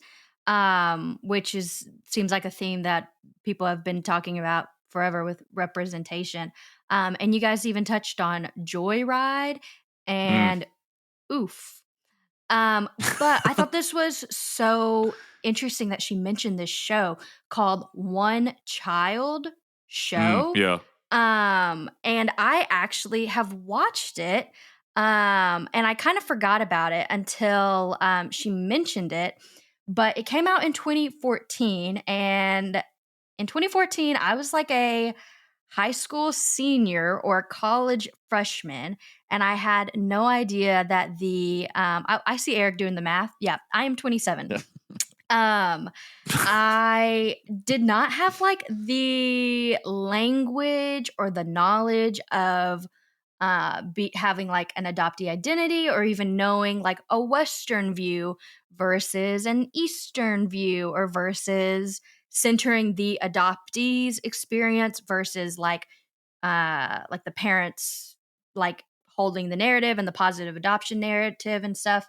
which is seems like a theme that people have been talking about forever with representation. And you guys even touched on Joyride and Oof. But I thought this was so interesting that she mentioned this show called One Child Show. Yeah. And I actually have watched it. And I kind of forgot about it until she mentioned it. But it came out in 2014. And in 2014, I was like a high school senior or college freshman. And I had no idea that I see Erik doing the math. Yeah, I am 27. I did not have like the language or the knowledge of having like an adoptee identity, or even knowing like a Western view versus an Eastern view, or versus centering the adoptee's experience versus like the parents like holding the narrative and the positive adoption narrative and stuff.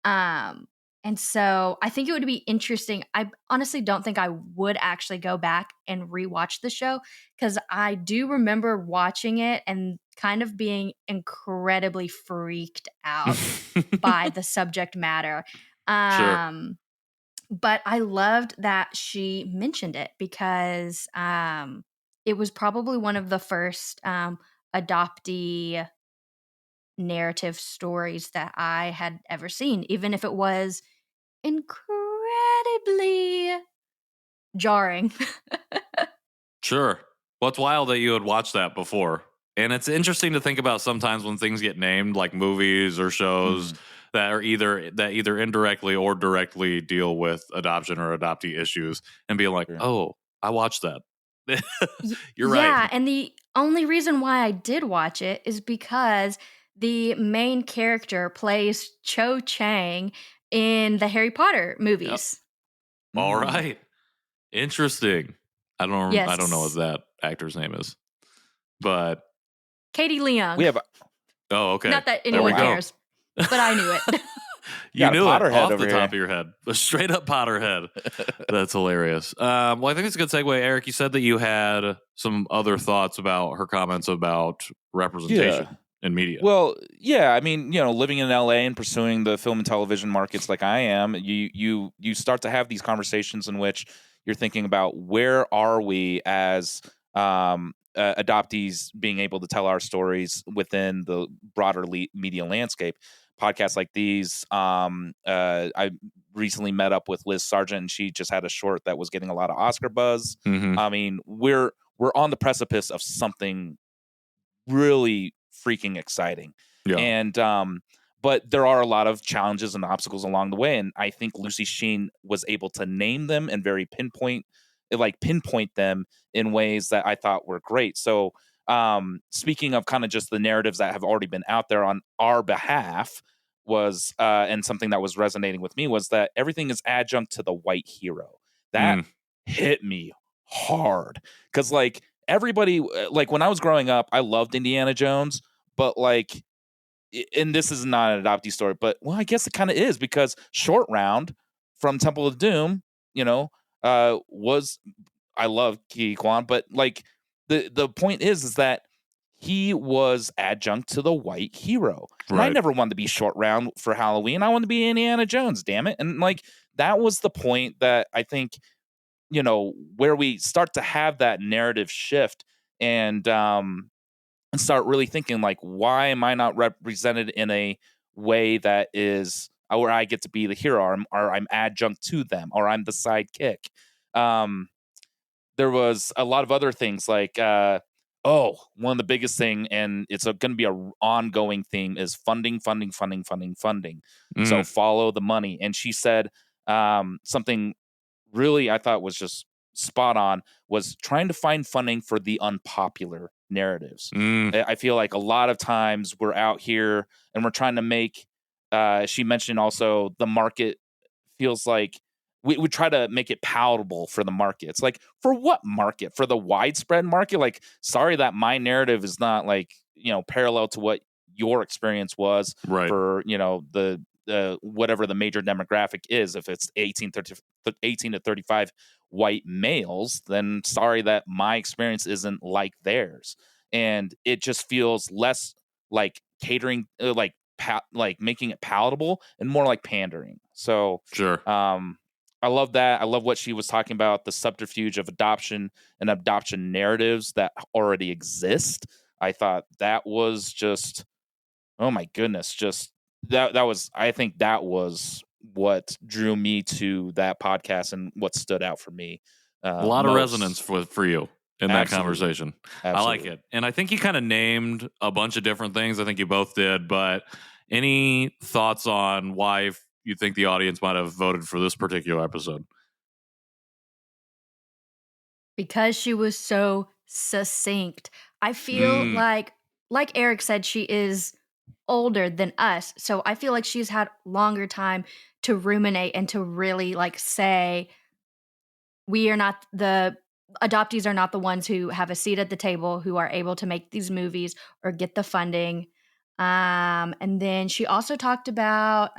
Um, and so I think it would be interesting. I honestly don't think I would actually go back and rewatch the show, because I do remember watching it and kind of being incredibly freaked out by the subject matter. Sure. But I loved that she mentioned it, because it was probably one of the first adoptee narrative stories that I had ever seen, even if it was incredibly jarring. Sure. Well, it's wild that you had watched that before. And it's interesting to think about sometimes when things get named, like movies or shows that are either indirectly or directly deal with adoption or adoptee issues, and be like, oh, I watched that. You're right. Yeah, and the only reason why I did watch it is because the main character plays Cho Chang in the Harry Potter movies. Yep. All right. Interesting. I don't know what Yes. that actor's name is, but Katie Leung. We have. Oh, okay. Not that anyone cares, but I knew it. You knew it off over the top of your head. A straight up Potterhead. That's hilarious. Well, I think it's a good segue. Erik, you said that you had some other thoughts about her comments about representation in media. Well, yeah, I mean, living in LA and pursuing the film and television markets like I am, you start to have these conversations in which you're thinking about, where are we as adoptees being able to tell our stories within the broader media landscape. Podcasts like these. I recently met up with Liz Sargent, and she just had a short that was getting a lot of Oscar buzz. I mean, we're on the precipice of something really freaking exciting. Yeah. And but there are a lot of challenges and obstacles along the way, and I think Lucy Sheen was able to name them and very pinpoint them in ways that I thought were great. So speaking of kind of just the narratives that have already been out there on our behalf, was and something that was resonating with me was that everything is adjunct to the white hero. That hit me hard, because like everybody, like when I was growing up, I loved Indiana Jones, but like, and this is not an adoptee story, but well, I guess it kind of is, because Short Round from Temple of Doom, was, I love Ki Kwan, but like the point is that he was adjunct to the white hero. And I never wanted to be Short Round for Halloween. I wanted to be Indiana Jones, damn it. And like, that was the point that I think, where we start to have that narrative shift, and start really thinking like, why am I not represented in a way that is where I get to be the hero, or I'm adjunct to them, or I'm the sidekick. there was a lot of other things like, one of the biggest thing, and it's going to be a ongoing theme, is funding. So follow the money. And she said something really I thought was just spot on, was trying to find funding for the unpopular narratives. I feel like a lot of times we're out here and we're trying to make, she mentioned also, the market feels like we try to make it palatable for the market. It's like, for what market? For the widespread market? Like, sorry that my narrative is not like, parallel to what your experience was for, the whatever the major demographic is. If it's 18 to 35 white males, then sorry that my experience isn't like theirs. And it just feels less like catering, like making it palatable, and more like pandering. So sure. I love that. I love what she was talking about, the subterfuge of adoption and adoption narratives that already exist. I thought that was just, oh my goodness, just I think that was what drew me to that podcast and what stood out for me. A lot of resonance for you in that conversation. Absolutely. I like it. And I think you kind of named a bunch of different things. I think you both did, but any thoughts on why you think the audience might have voted for this particular episode? Because she was so succinct. I feel like Erik said, she is older than us. So I feel like she's had longer time to ruminate and to really say, we are not the adoptees are not the ones who have a seat at the table, who are able to make these movies or get the funding. And then she also talked about,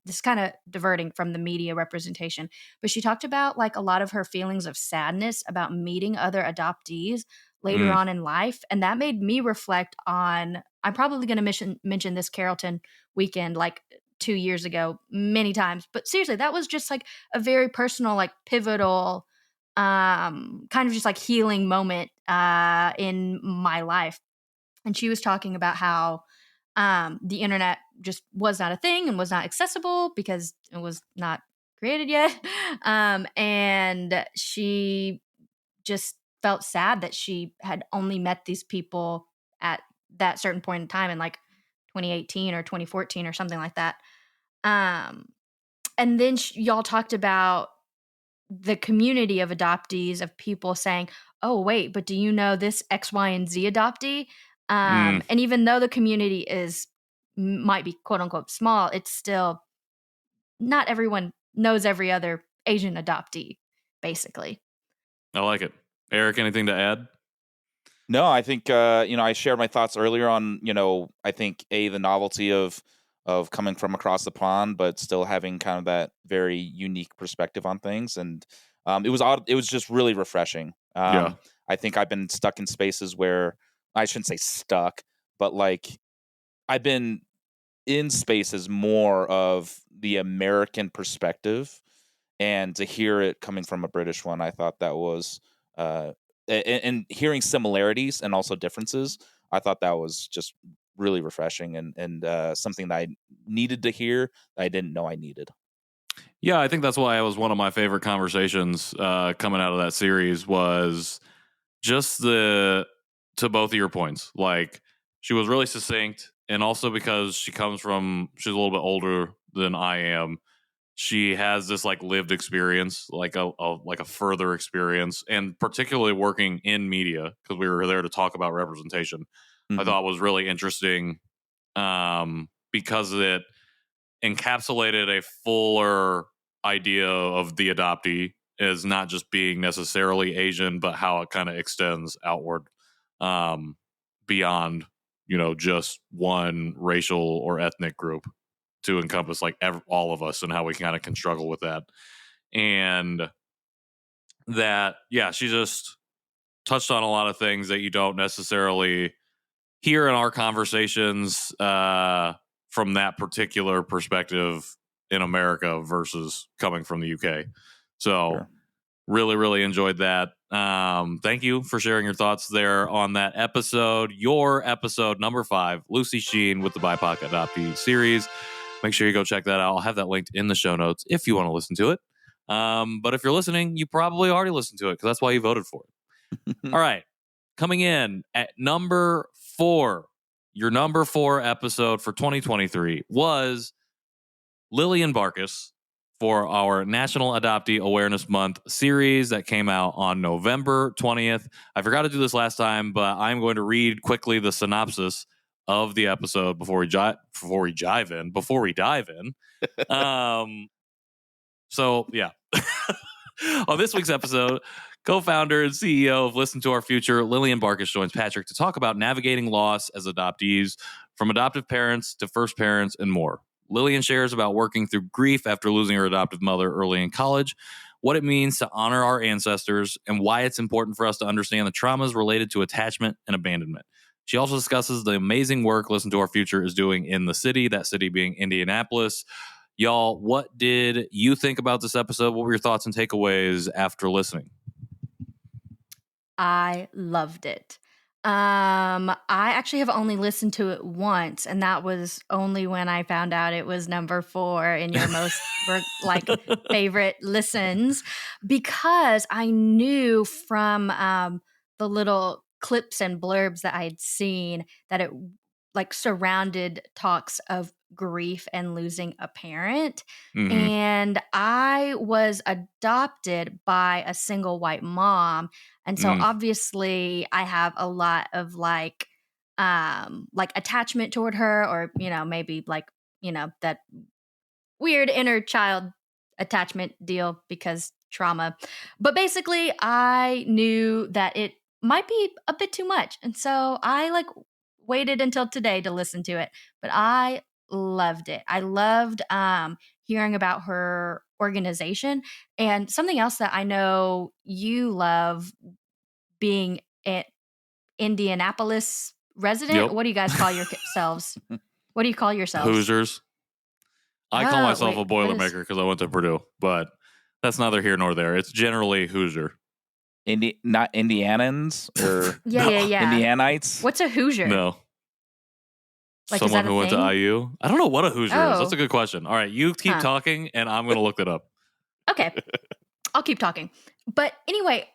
this kind of diverting from the media representation, but she talked about a lot of her feelings of sadness about meeting other adoptees later on in life. And that made me reflect on, I'm probably going to mention this Carrollton weekend 2 years ago many times, but seriously, that was just a very personal, pivotal, kind of just healing moment in my life. And she was talking about how the internet just was not a thing and was not accessible because it was not created yet. And she just felt sad that she had only met these people at that certain point in time in 2018 or 2014 or something like that. And then y'all talked about the community of adoptees, of people saying, oh, wait, but do you know this X, Y, and Z adoptee? And even though the community might be quote unquote small, it's still not everyone knows every other Asian adoptee, basically. I like it. Erik, anything to add? No, I think, I shared my thoughts earlier on, I think the novelty of coming from across the pond, but still having kind of that very unique perspective on things. And it was just really refreshing. Yeah. I think I've been stuck in spaces where, I shouldn't say stuck, but I've been in spaces more of the American perspective, and to hear it coming from a British one, I thought that was, and hearing similarities and also differences, I thought that was just really refreshing and something that I needed to hear that I didn't know I needed. Yeah, I think that's why it was one of my favorite conversations coming out of that series, was just to both of your points. She was really succinct, and also because she's a little bit older than I am, she has this lived experience, a further experience, and particularly working in media, because we were there to talk about representation. I thought was really interesting because it encapsulated a fuller idea of the adoptee as not just being necessarily Asian, but how it kind of extends outward beyond, just one racial or ethnic group, to encompass all of us, and how we kind of can struggle with that. And that, yeah, she just touched on a lot of things that you don't necessarily hear in our conversations from that particular perspective in America versus coming from the UK. So really, really enjoyed that. Thank you for sharing your thoughts there on that episode. Your episode number 5, Lucy Sheen with the BIPOC Adoptee series. Make sure you go check that out. I'll have that linked in the show notes if you want to listen to it. But if you're listening, you probably already listened to it because that's why you voted for it. All right. Coming in at number 4, your number 4 episode for 2023 was Lillian Barkus for our National Adoptee Awareness Month series that came out on November 20th. I forgot to do this last time, but I'm going to read quickly the synopsis of the episode before we dive in. So yeah. On this week's episode, co-founder and CEO of Listen to Our Future, Lillian Barkus joins Patrick to talk about navigating loss as adoptees, from adoptive parents to first parents and more. Lillian shares about working through grief after losing her adoptive mother early in college, what it means to honor our ancestors, and why it's important for us to understand the traumas related to attachment and abandonment. She also discusses the amazing work Listen to Our Future is doing in the city, that city being Indianapolis. Y'all, what did you think about this episode? What were your thoughts and takeaways after I loved it. I actually have only listened to it once, and that was only when I found out it was number 4 in your most favorite listens, because I knew from the little clips and blurbs that I had seen that it surrounded talks of grief and losing a parent. Mm-hmm. And I was adopted by a single white mom. And so obviously I have a lot of attachment toward her, or, maybe that weird inner child attachment deal because trauma. But basically I knew that it might be a bit too much. And so I waited until today to listen to it, but I loved it. I loved hearing about her organization, and something else that I know you love, being an Indianapolis resident. Yep. What do you guys call yourselves? What do you call yourselves? Hoosiers. I call myself a Boilermaker because I went to Purdue, but that's neither here nor there. It's generally Hoosier. Not Indianans or yeah. Indianites. What's a Hoosier? No. Someone who went to IU? I don't know what a Hoosier is. That's a good question. All right, you keep talking, and I'm going to look it up. Okay. I'll keep talking. But anyway,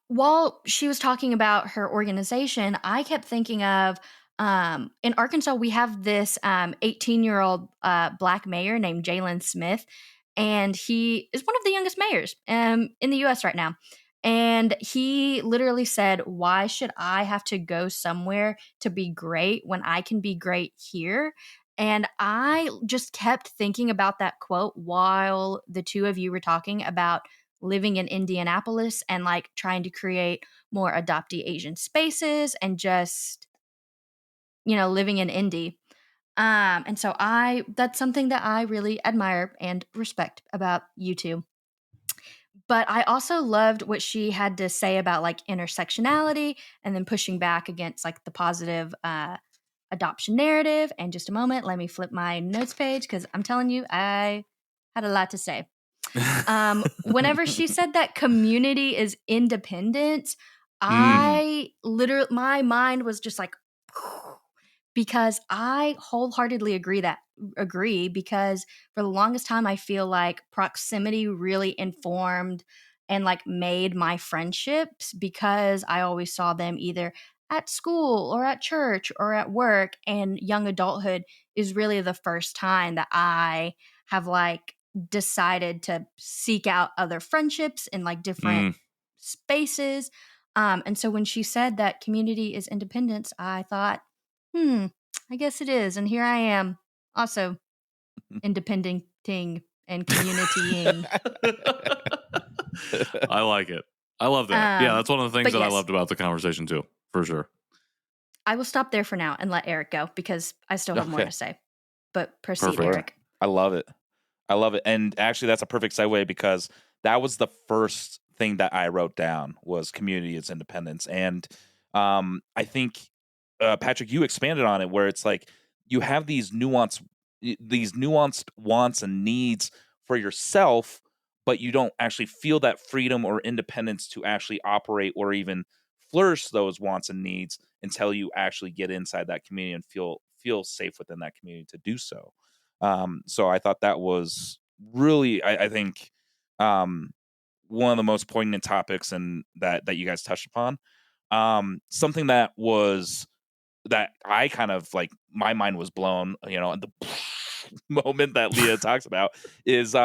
while she was talking about her organization, I kept thinking of, in Arkansas, we have this 18-year-old black mayor named Jalen Smith, and he is one of the youngest mayors in the U.S. right now. And he literally said, why should I have to go somewhere to be great when I can be great here? And I just kept thinking about that quote while the two of you were talking about living in Indianapolis and trying to create more adoptee Asian spaces and just, living in Indy. And so that's something that I really admire and respect about you two. But I also loved what she had to say about intersectionality, and then pushing back against the positive adoption narrative. And just a moment, let me flip my notes page because I'm telling you, I had a lot to say. Whenever she said that community is independence, I literally, my mind was just because I wholeheartedly agree, because for the longest time I feel like proximity really informed and made my friendships, because I always saw them either at school or at church or at work, and young adulthood is really the first time that I have decided to seek out other friendships in different spaces. And so when she said that community is independence, I thought, I guess it is. And here I am, also independenting and communitying. I like it. I love that. Yeah, that's one of the things that I loved about the conversation too, for sure. I will stop there for now and let Eric go, because I still have more to say. But proceed, Eric. I love it. And actually, that's a perfect segue, because that was the first thing that I wrote down was community is independence. And I think, Patrick, you expanded on it, where it's you have these nuanced wants and needs for yourself, but you don't actually feel that freedom or independence to actually operate or even flourish those wants and needs until you actually get inside that community and feel safe within that community to do so. So I thought that was really, I think, one of the most poignant topics and that you guys touched upon. Something that I kind of like, my mind was blown, at the moment that Leah talks about is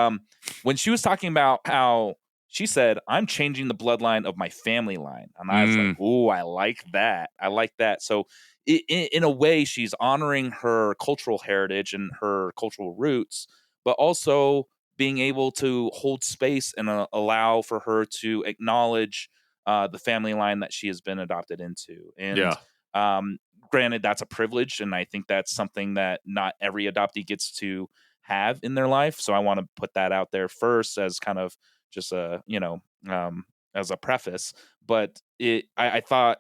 when she was talking about how she said, "I'm changing the bloodline of my family line," and I was like, "Ooh, I like that. I like that." So, in a way, she's honoring her cultural heritage and her cultural roots, but also being able to hold space and allow for her to acknowledge the family line that she has been adopted into. And granted, that's a privilege, and I think that's something that not every adoptee gets to have in their life. So I want to put that out there first as kind of just as a preface. But I thought,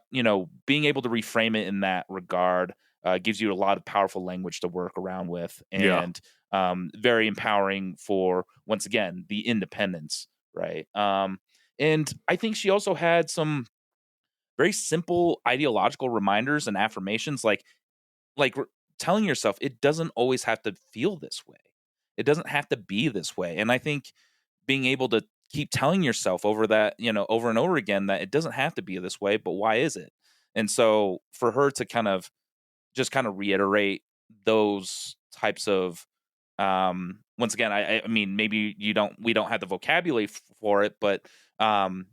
being able to reframe it in that regard gives you a lot of powerful language to work around with, and very empowering for, once again, the independence, right? And I think she also had some very simple ideological reminders and affirmations, telling yourself it doesn't always have to feel this way. It doesn't have to be this way. And I think being able to keep telling yourself over and over again that it doesn't have to be this way, but why is it? And so for her to kind of reiterate those types of once again, I mean, maybe we don't have the vocabulary for it, but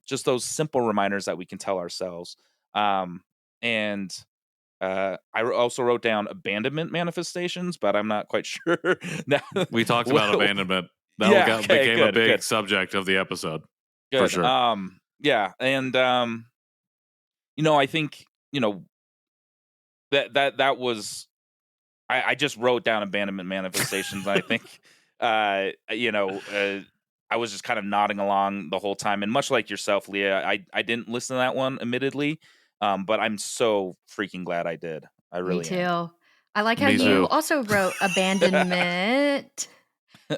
just those simple reminders that we can tell ourselves. And I also wrote down abandonment manifestations, but I'm not quite sure. Now, we talked about abandonment. That became a big subject of the episode. Good. For sure. Yeah, and I think that was. I just wrote down abandonment manifestations. I think I was just kind of nodding along the whole time, and much like yourself, Leah, I didn't listen to that one, admittedly, but I'm so freaking glad I did. I really Me too. am. I like how you also wrote abandonment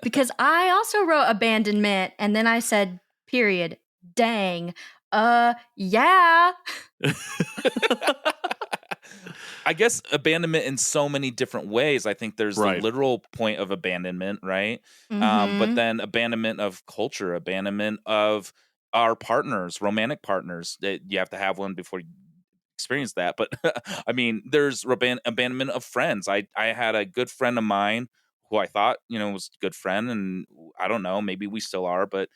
because I also wrote abandonment, and then I said period. Dang. Yeah. I guess abandonment in so many different ways. I think there's the literal point of abandonment, right? But then abandonment of culture, abandonment of our partners, romantic partners. That you have to have one before you experience that. But I mean, there's abandonment of friends. I had a good friend of mine who I thought was a good friend, and I don't know, maybe we still are, but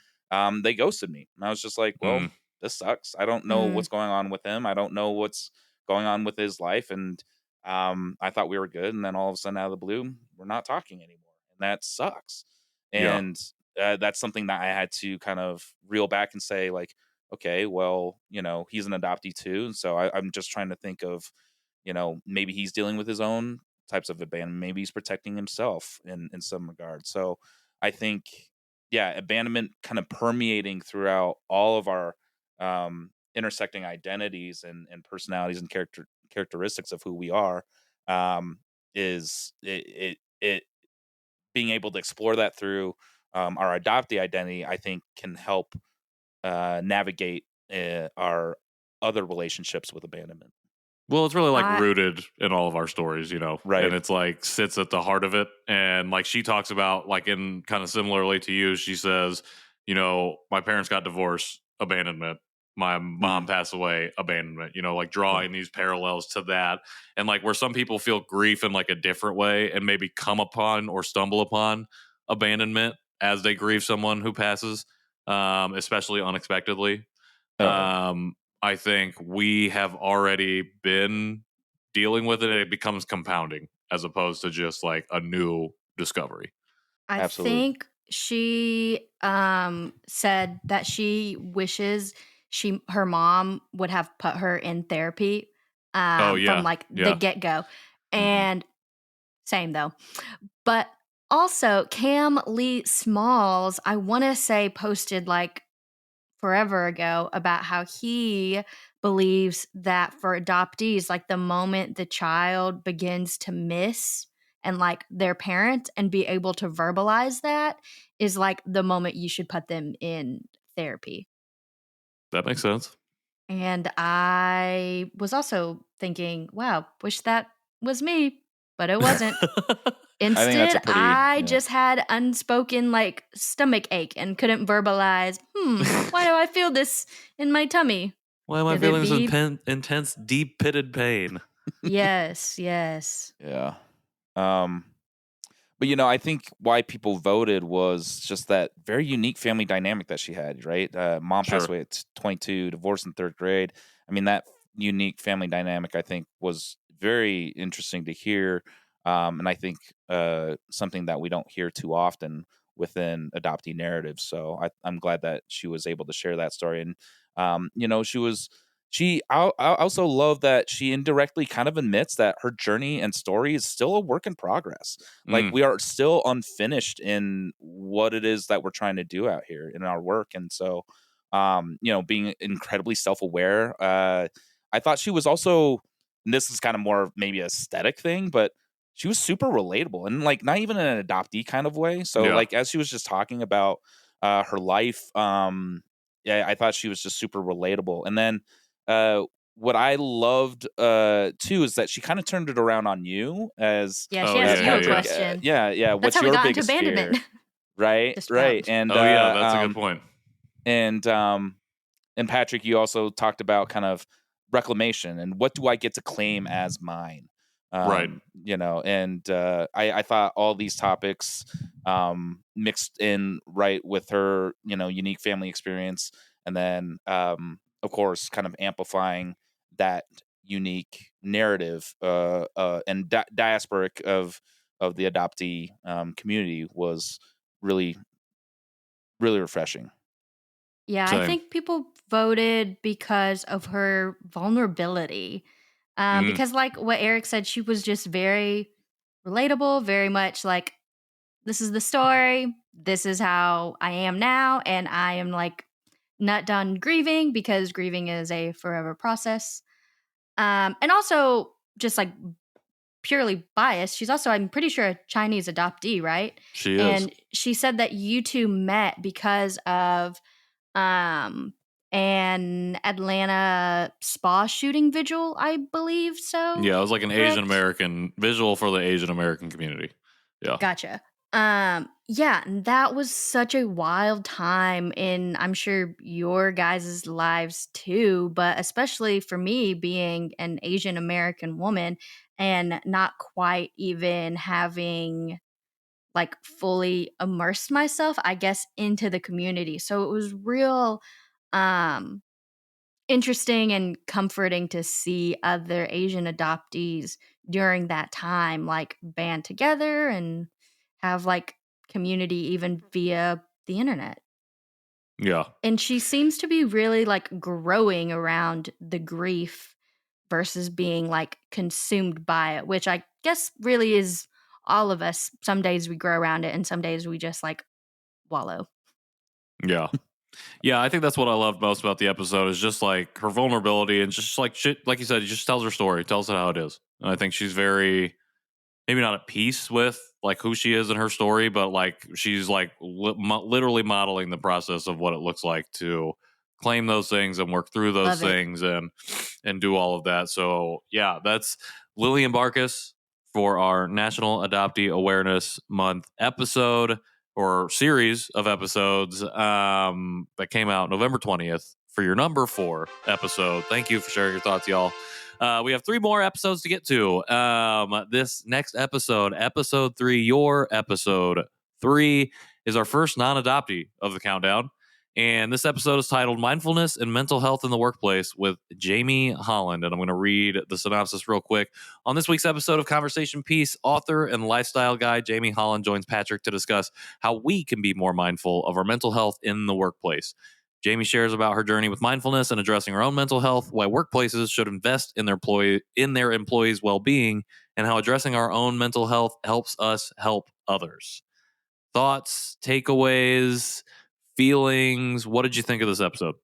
they ghosted me, and I was just like, well, this sucks. I don't know what's going on with him. I don't know what's going on with his life, and I thought we were good, and then all of a sudden, out of the blue, we're not talking anymore, and that sucks. And that's something that I had to kind of reel back and say, like, okay, well, he's an adoptee too, and so I'm just trying to think of, maybe he's dealing with his own types of abandonment. Maybe he's protecting himself in some regard. So I think, abandonment kind of permeating throughout all of our intersecting identities and personalities and characteristics of who we are, is it being able to explore that through our adoptee identity, I think can help navigate our other relationships with abandonment. Well, it's really rooted in all of our stories, right? And it's sits at the heart of it. And she talks about, in kind of similarly to you, she says, my parents got divorced, abandonment. My mom passed away, abandonment, drawing these parallels to that. And where some people feel grief in a different way and maybe come upon or stumble upon abandonment as they grieve someone who passes, especially unexpectedly. I think we have already been dealing with it. It becomes compounding as opposed to just a new discovery. I think she said that she wishes her mom would have put her in therapy from the get-go. And same though. But also Cam Lee Smalls, I want to say, posted forever ago about how he believes that for adoptees, the moment the child begins to miss and their parent and be able to verbalize that is the moment you should put them in therapy. That makes sense. And I was also thinking, wow, wish that was me, but it wasn't. Instead, I just had unspoken like stomach ache and couldn't verbalize, why do I feel this in my tummy? Why am I feeling this intense, deep-pitted pain? Yes. Yeah. But, I think why people voted was just that very unique family dynamic that she had, right? Mom passed away at 22, divorced in 3rd grade. I mean, that unique family dynamic, I think, was very interesting to hear. And I think something that we don't hear too often within adoptee narratives. So I'm glad that she was able to share that story. And, I also love that she indirectly kind of admits that her journey and story is still a work in progress. Like we are still unfinished in what it is that we're trying to do out here in our work. And so, being incredibly self-aware, I thought she was also, and this is kind of more maybe aesthetic thing, but she was super relatable and like not even in an adoptee kind of way. So like, as she was just talking about her life, I thought she was just super relatable. And then, what I loved too is that she kind of turned it around on you as she asked you a question. What's your biggest fear? Right. And that's a good point. And Patrick, you also talked about kind of reclamation and what do I get to claim as mine? Right. And I thought all these topics mixed in right with her, unique family experience, and then of course, kind of amplifying that unique narrative and diasporic of the adoptee community was really, really refreshing. Yeah, Same. I think people voted because of her vulnerability. Because, like what Erik said, she was just very relatable, very much like, this is the story, this is how I am now, and I am like not done grieving because grieving is a forever process. And also, just like purely biased, she's also, I'm pretty sure, a Chinese adoptee, right? She is. And she said that you two met because of an Atlanta spa shooting vigil, I believe so. Yeah, it was like an Asian American visual for the Asian American community. Yeah. Gotcha. Yeah, and that was such a wild time in, I'm sure, your guys' lives too, but especially for me being an Asian American woman and not quite even having like fully immersed myself, I guess, into the community. So it was real interesting and comforting to see other Asian adoptees during that time like band together and have like community even via the internet. Yeah. And she seems to be really like growing around the grief versus being like consumed by it, which I guess really is all of us. Some days we grow around it and some days we just like wallow. Yeah. Yeah, I think that's what I loved most about the episode is just like her vulnerability and just like shit, like you said, she just tells her story, tells it how it is. And I think she's very, maybe not at peace with like who she is in her story, but like she's like literally modeling the process of what it looks like to claim those things and work through those things and do all of that. So yeah, that's Lillian Barkus for our National Adoptee Awareness Month episode or series of episodes that came out November 20th for your number 4 episode. Thank you for sharing your thoughts, y'all. We have 3 more episodes to get to. This next episode, episode 3, your episode 3, is our first non-adoptee of the countdown. And this episode is titled Mindfulness and Mental Health in the Workplace with Jamie Holland. And I'm going to read the synopsis real quick. On this week's episode of Conversation Piece, author and lifestyle guy Jamie Holland joins Patrick to discuss how we can be more mindful of our mental health in the workplace. Jamie shares about her journey with mindfulness and addressing her own mental health, why workplaces should invest in their employees' well-being, and how addressing our own mental health helps us help others. Thoughts, takeaways, feelings. What did you think of this episode?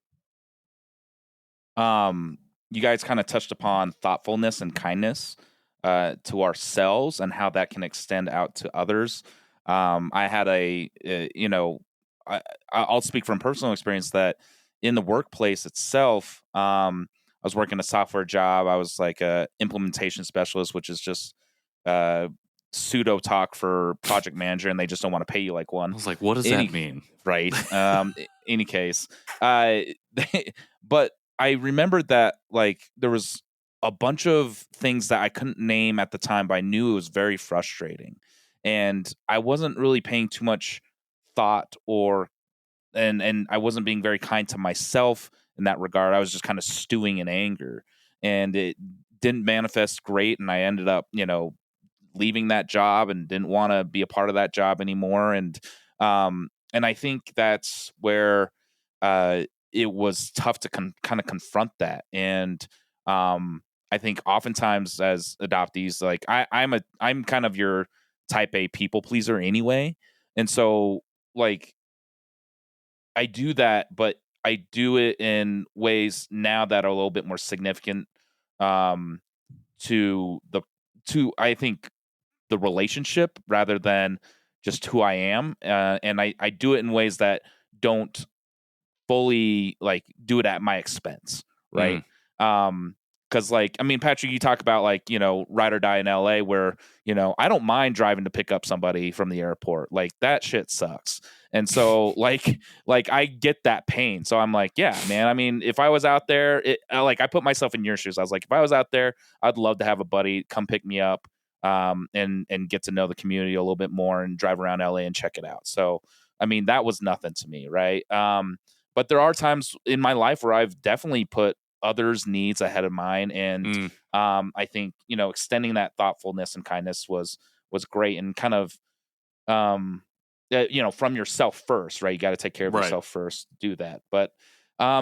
You guys kind of touched upon thoughtfulness and kindness to ourselves and how that can extend out to others. I had I'll speak from personal experience that in the workplace itself, I was working a software job. I was like a implementation specialist, which is just pseudo talk for project manager, and they just don't want to pay you like one. I was like, what does that mean? Right. Any case, but I remembered that like there was a bunch of things that I couldn't name at the time, but I knew it was very frustrating, and I wasn't really paying too much thought and I wasn't being very kind to myself in that regard. I was just kind of stewing in anger, and it didn't manifest great, and I ended up, leaving that job and didn't want to be a part of that job anymore. And I think that's where it was tough to kind of confront that. And I think oftentimes as adoptees, like I'm kind of your type A people pleaser anyway. And so like I do that, but I do it in ways now that are a little bit more significant um, to I think the relationship rather than just who I am. And I do it in ways that don't fully like do it at my expense. Right. Cause like, I mean, Patrick, you talk about like, ride or die in LA where, I don't mind driving to pick up somebody from the airport. Like that shit sucks. And so like I get that pain. So I'm like, yeah, man, I mean, if I was out there, I put myself in your shoes. I was like, if I was out there, I'd love to have a buddy come pick me up and get to know the community a little bit more and drive around LA and check it out. So, I mean, that was nothing to me. Right. But there are times in my life where I've definitely put others' needs ahead of mine. And I think, extending that thoughtfulness and kindness was great and kind of, from yourself first, right? You got to take care of yourself first, do that. But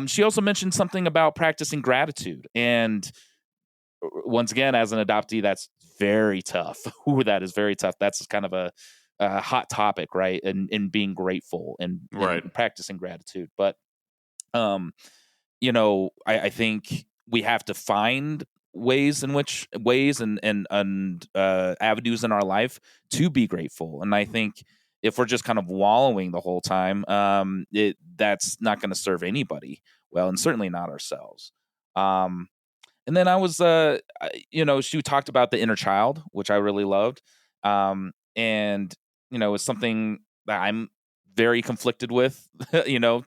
she also mentioned something about practicing gratitude. And once again, as an adoptee, that's very tough. Ooh, that is very tough. That's kind of a hot topic, right? And being grateful and practicing gratitude. But I think we have to find ways and avenues in our life to be grateful. And I think if we're just kind of wallowing the whole time, that's not going to serve anybody well, and certainly not ourselves. And then I was, she talked about the inner child, which I really loved. And, it's something that I'm very conflicted with,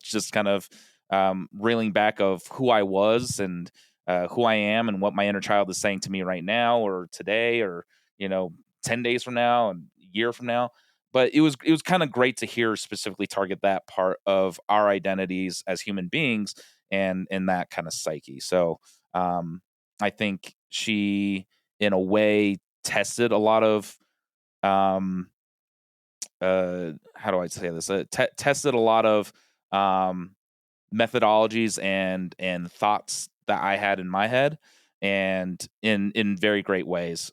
just kind of reeling back of who I was and who I am and what my inner child is saying to me right now or today or, 10 days from now and a year from now. But it was kind of great to hear specifically target that part of our identities as human beings and in that kind of psyche. So I think she, in a way, tested a lot of how do I say this? Tested a lot of methodologies and thoughts that I had in my head, and in very great ways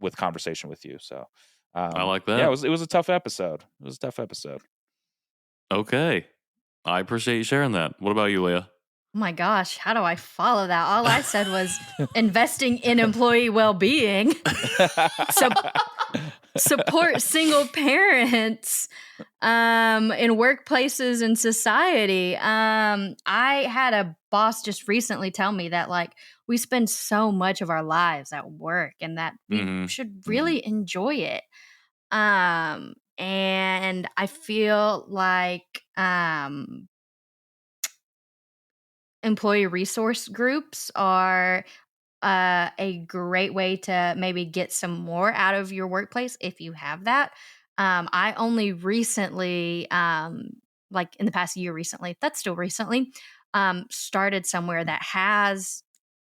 with conversation with you. So I like that. Yeah, it was a tough episode. It was a tough episode. Okay, I appreciate you sharing that. What about you, Leah? Oh my gosh, how do I follow that? All I said was investing in employee well-being. So support single parents in workplaces and society. I had a boss just recently tell me that like we spend so much of our lives at work and that we should really enjoy it. And I feel like employee resource groups are a great way to maybe get some more out of your workplace if you have that. I only recently, like in the past year recently, that's still recently, started somewhere that has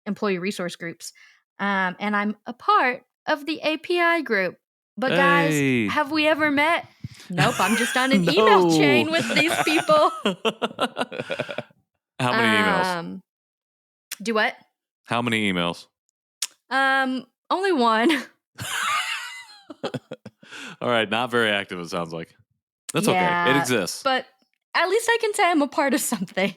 employee resource groups. And I'm a part of the API group. But guys, have we ever met? Nope, I'm just on an email chain with these people. How many emails? Do what? How many emails? Only one. All right, not very active, it sounds like. That's okay. It exists. But at least I can say I'm a part of something.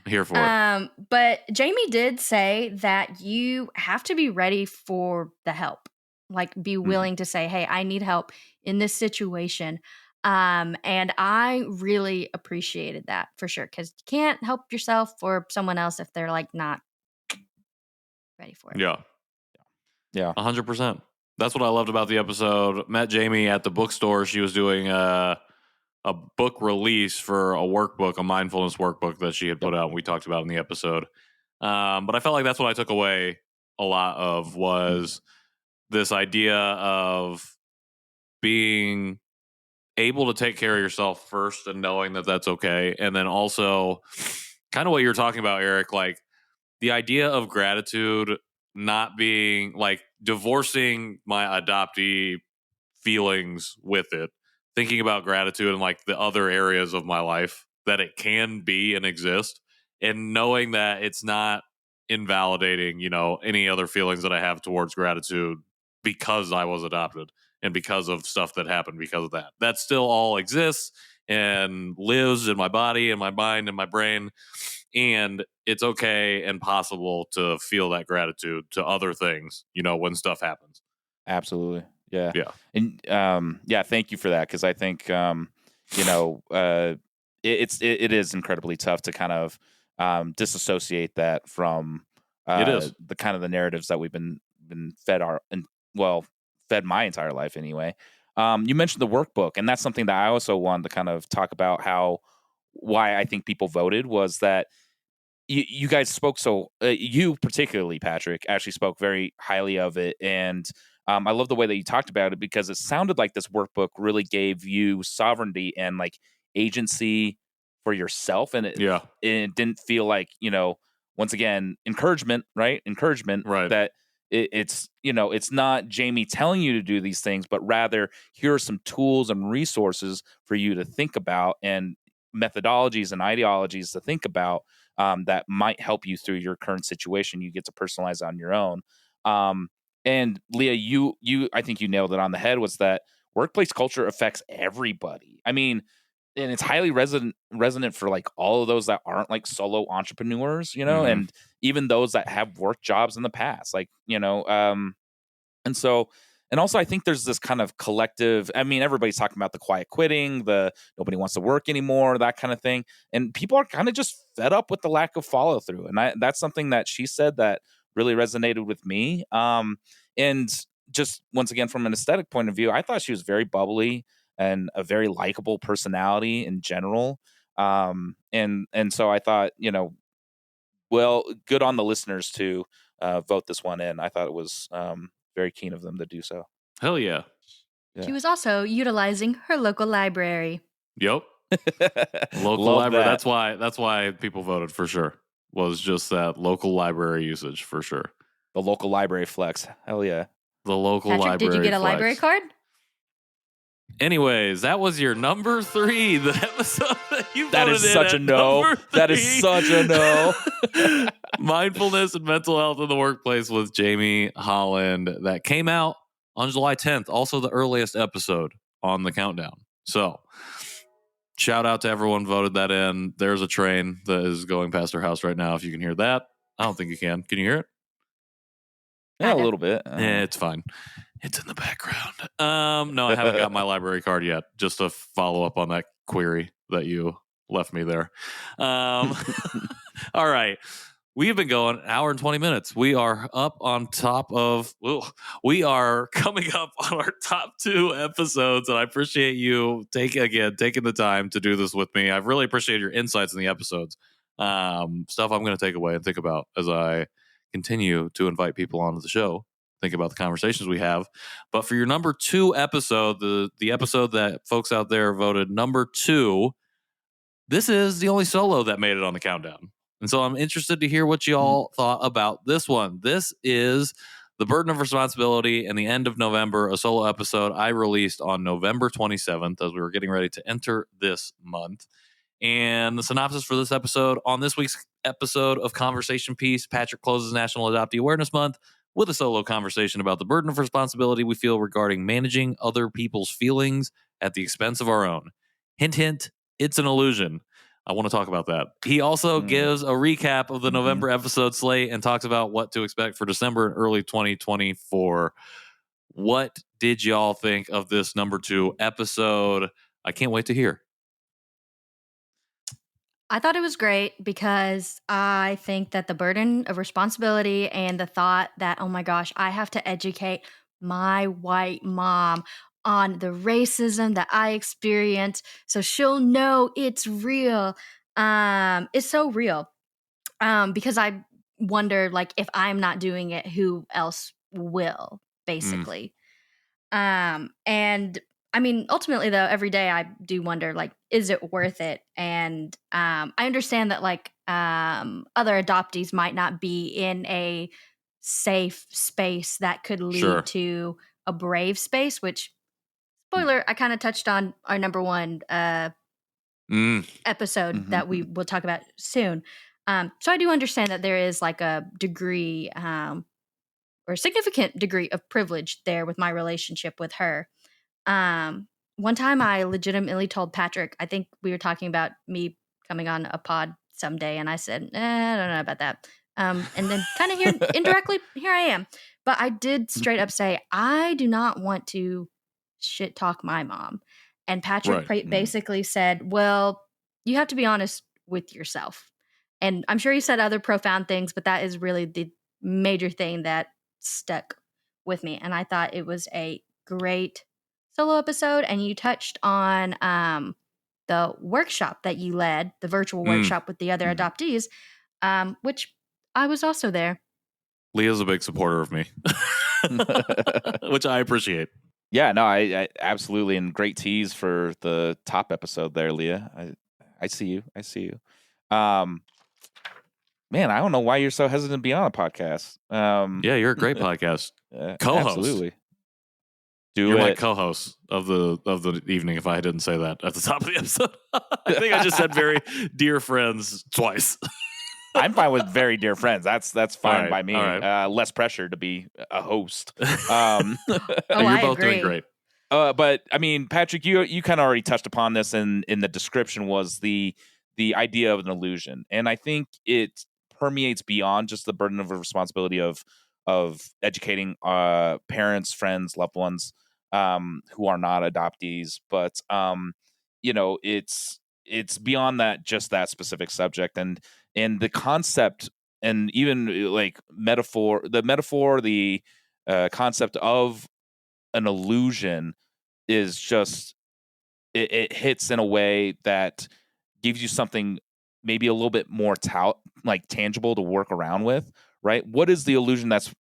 Here for it. But Jamie did say that you have to be ready for the help. Like be willing to say, hey, I need help in this situation. And I really appreciated that for sure. Because you can't help yourself or someone else if they're like not ready for it. Yeah. Yeah. 100%. That's what I loved about the episode. Met Jamie at the bookstore. She was doing a book release for a workbook, a mindfulness workbook that she had put out, and we talked about in the episode. But I felt like that's what I took away a lot of was this idea of being able to take care of yourself first and knowing that that's okay. And then also kind of what you were talking about, Erik, like the idea of gratitude not being like divorcing my adoptee feelings with it, thinking about gratitude and like the other areas of my life that it can be and exist, and knowing that it's not invalidating, any other feelings that I have towards gratitude because I was adopted and because of stuff that happened because of that. That still all exists and lives in my body and my mind and my brain. And it's okay and possible to feel that gratitude to other things, when stuff happens. Absolutely. Yeah. Yeah. And thank you for that. Cause I think, it is incredibly tough to kind of disassociate that from It is. the kind of the narratives that we've been fed fed my entire life anyway. You mentioned the workbook, and that's something that I also wanted to kind of talk about why I think people voted was that you guys spoke you particularly, Patrick, actually spoke very highly of it. And I love the way that you talked about it because it sounded like this workbook really gave you sovereignty and like agency for yourself. And it didn't feel like, once again, encouragement, right? Encouragement that it's not Jamie telling you to do these things, but rather here are some tools and resources for you to think about and methodologies and ideologies to think about that might help you through your current situation. You get to personalize on your own. And Leah, you I think you nailed it on the head, was that workplace culture affects everybody. I mean, and it's highly resonant for like all of those that aren't like solo entrepreneurs, and even those that have worked jobs in the past, like, and so, and also I think there's this kind of collective, I mean, everybody's talking about the quiet quitting, the nobody wants to work anymore, that kind of thing. And people are kind of just fed up with the lack of follow through. And that's something that she said that really resonated with me. And just once again, from an aesthetic point of view, I thought she was very bubbly and a very likable personality in general. And so I thought, well, good on the listeners to vote this one in. I thought it was very keen of them to do so. Hell yeah. She was also utilizing her local library. Yep. Local library. That's why people voted for sure. Was just that local library usage for sure. The local library flex. Hell yeah. The local Patrick, library. did you get a flex. library card? Anyways, that was your number 3. The episode that you voted That is such a no. That is such a no. Mindfulness and mental health in the workplace with Jamie Holland, that came out on July 10th. Also the earliest episode on the countdown. So shout out to everyone voted that in. There's a train that is going past her house right now. If you can hear that. I don't think you can. Can you hear it? Yeah, a little bit. Yeah, it's fine. It's in the background. No, I haven't got my library card yet. Just to follow up on that query that you left me there. All right. We have been going an hour and 20 minutes. We are up on top of, we are coming up on our top 2 episodes. And I appreciate you taking the time to do this with me. I really appreciate your insights in the episodes. Stuff I'm going to take away and think about as I continue to invite people onto the show. Think about the conversations we have. But for your number 2 episode, the episode that folks out there voted number 2, this is the only solo that made it on the countdown. And so I'm interested to hear what y'all thought about this one. This is The Burden of Responsibility and the End of November, a solo episode I released on November 27th as we were getting ready to enter this month. And the synopsis for this episode: on this week's episode of Conversation Piece, Patrick closes National Adoptee Awareness Month with a solo conversation about the burden of responsibility we feel regarding managing other people's feelings at the expense of our own. Hint, hint, it's an illusion. I want to talk about that. He also gives a recap of the November episode slate and talks about what to expect for December and early 2024. What did y'all think of this number 2 episode? I can't wait to hear. I thought it was great because I think that the burden of responsibility and the thought that, oh my gosh, I have to educate my white mom on the racism that I experience, so she'll know it's real. It's so real. Because I wonder, like, if I'm not doing it, who else will, basically. And I mean, ultimately, though, every day I do wonder, like, is it worth it? And I understand that, like, other adoptees might not be in a safe space that could lead to a brave space, which, spoiler, I kind of touched on our number one episode that we will talk about soon. So I do understand that there is like a degree or significant degree of privilege there with my relationship with her. One time I legitimately told Patrick, I think we were talking about me coming on a pod someday, and I said, I don't know about that. And then kind of here indirectly, here I am. But I did straight up say, I do not want to shit talk my mom. And Patrick basically said, well, you have to be honest with yourself. And I'm sure he said other profound things, but that is really the major thing that stuck with me. And I thought it was a great solo episode. And you touched on the workshop that you led, the virtual workshop with the other adoptees, which I was also there. Leah's a big supporter of me, which I appreciate. Yeah, no, I absolutely, and great tease for the top episode there, Leah. I see you. I see you. Man, I don't know why you're so hesitant to be on a podcast. Yeah, you're a great podcast co-host. Absolutely. You're my co-host of the evening. If I didn't say that at the top of the episode, I think I just said very dear friends twice. I'm fine with very dear friends. That's fine by me. Right. Less pressure to be a host. You're both doing great. But I mean, Patrick, you kind of already touched upon this in the description, was the idea of an illusion, and I think it permeates beyond just the burden of responsibility of educating parents, friends, loved ones who are not adoptees, but it's beyond that, just that specific subject, and the concept, and even like the concept of an illusion is just it hits in a way that gives you something maybe a little bit more tangible to work around with, right? What is the illusion that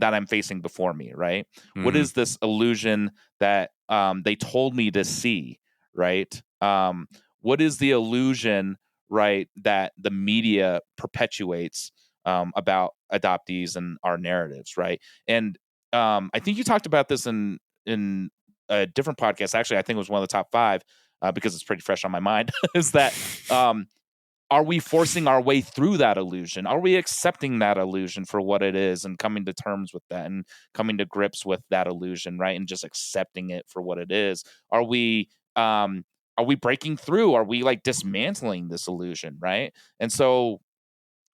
I'm facing before me, right? What is this illusion that they told me to see, right? What is the illusion, right, that the media perpetuates about adoptees and our narratives, right? And I think you talked about this in a different podcast. Actually, I think it was one of the top 5 because it's pretty fresh on my mind. Is that are we forcing our way through that illusion? Are we accepting that illusion for what it is and coming to terms with that and coming to grips with that illusion, right? And just accepting it for what it is. Are we breaking through? Are we like dismantling this illusion, right? And so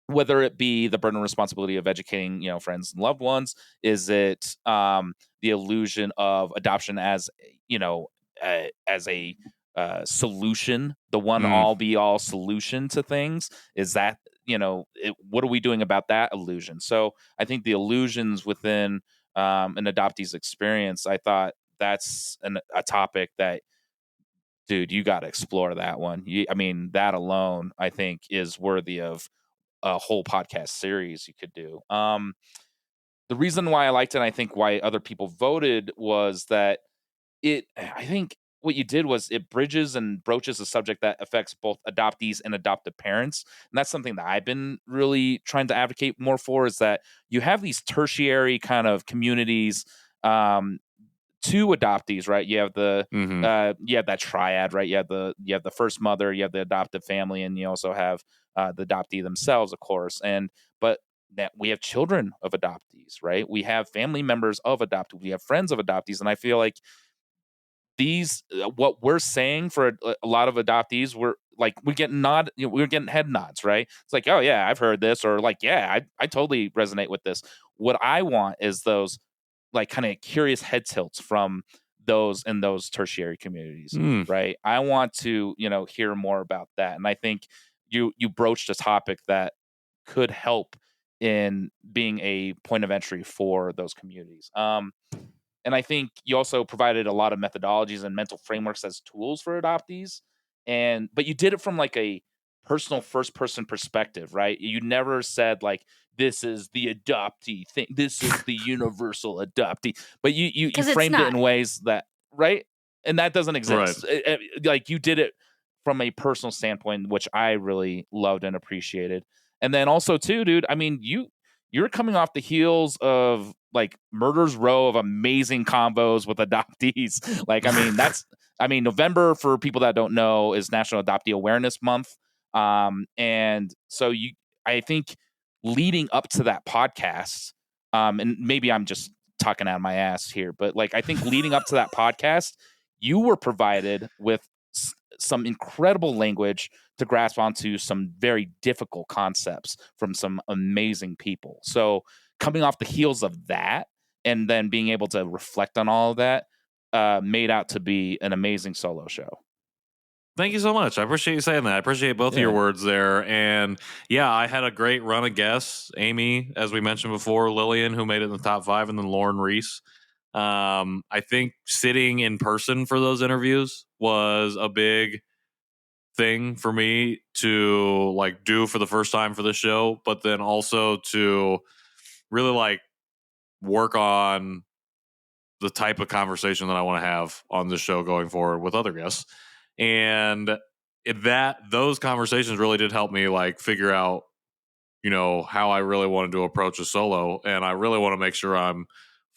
whether it be the burden and responsibility of educating, friends and loved ones, is it the illusion of adoption as, as a solution, the one all be all solution to things? Is that, what are we doing about that illusion? So I think the illusions within an adoptee's experience, I thought that's a topic that, dude, you got to explore that one. I mean, that alone, I think, is worthy of a whole podcast series you could do. The reason why I liked it, and I think why other people voted, was that I think what you did was it bridges and broaches a subject that affects both adoptees and adoptive parents. And that's something that I've been really trying to advocate more for, is that you have these tertiary kind of communities to adoptees, right? You have you have that triad, right? You have the first mother, you have the adoptive family, and you also have the adoptee themselves, of course. But that we have children of adoptees, right? We have family members of adoptees, we have friends of adoptees, and I feel like these what we're saying for a lot of adoptees, we're getting head nods, right? It's like, oh yeah, I've heard this, or like, yeah, I totally resonate with this. What I want is those like kind of curious head tilts from those in those tertiary communities, right? I want to, hear more about that. And I think you broached a topic that could help in being a point of entry for those communities. And I think you also provided a lot of methodologies and mental frameworks as tools for adoptees. But you did it from like a personal first person perspective, right? You never said like, this is the adoptee thing. This is the universal adoptee. But you framed it in ways that, right? And that doesn't exist. Right. Like you did it from a personal standpoint, which I really loved and appreciated. And then also too, dude, I mean, you're coming off the heels of like Murder's Row of amazing combos with adoptees. Like, I mean, November, for people that don't know, is National Adoptee Awareness Month. And so I think leading up to that podcast, and maybe I'm just talking out of my ass here, but like, I think leading up to that podcast, you were provided with some incredible language to grasp onto some very difficult concepts from some amazing people. So coming off the heels of that and then being able to reflect on all of that made out to be an amazing solo show. Thank you so much. I appreciate you saying that. I appreciate both of your words there. And yeah, I had a great run of guests. Amy, as we mentioned before, Lillian, who made it in the top 5, and then Lauren Reese. I think sitting in person for those interviews was a big thing for me to like do for the first time for the show, but then also to really like work on the type of conversation that I want to have on the show going forward with other guests. And those conversations really did help me like figure out, you know, how I really wanted to approach a solo. And I really want to make sure I'm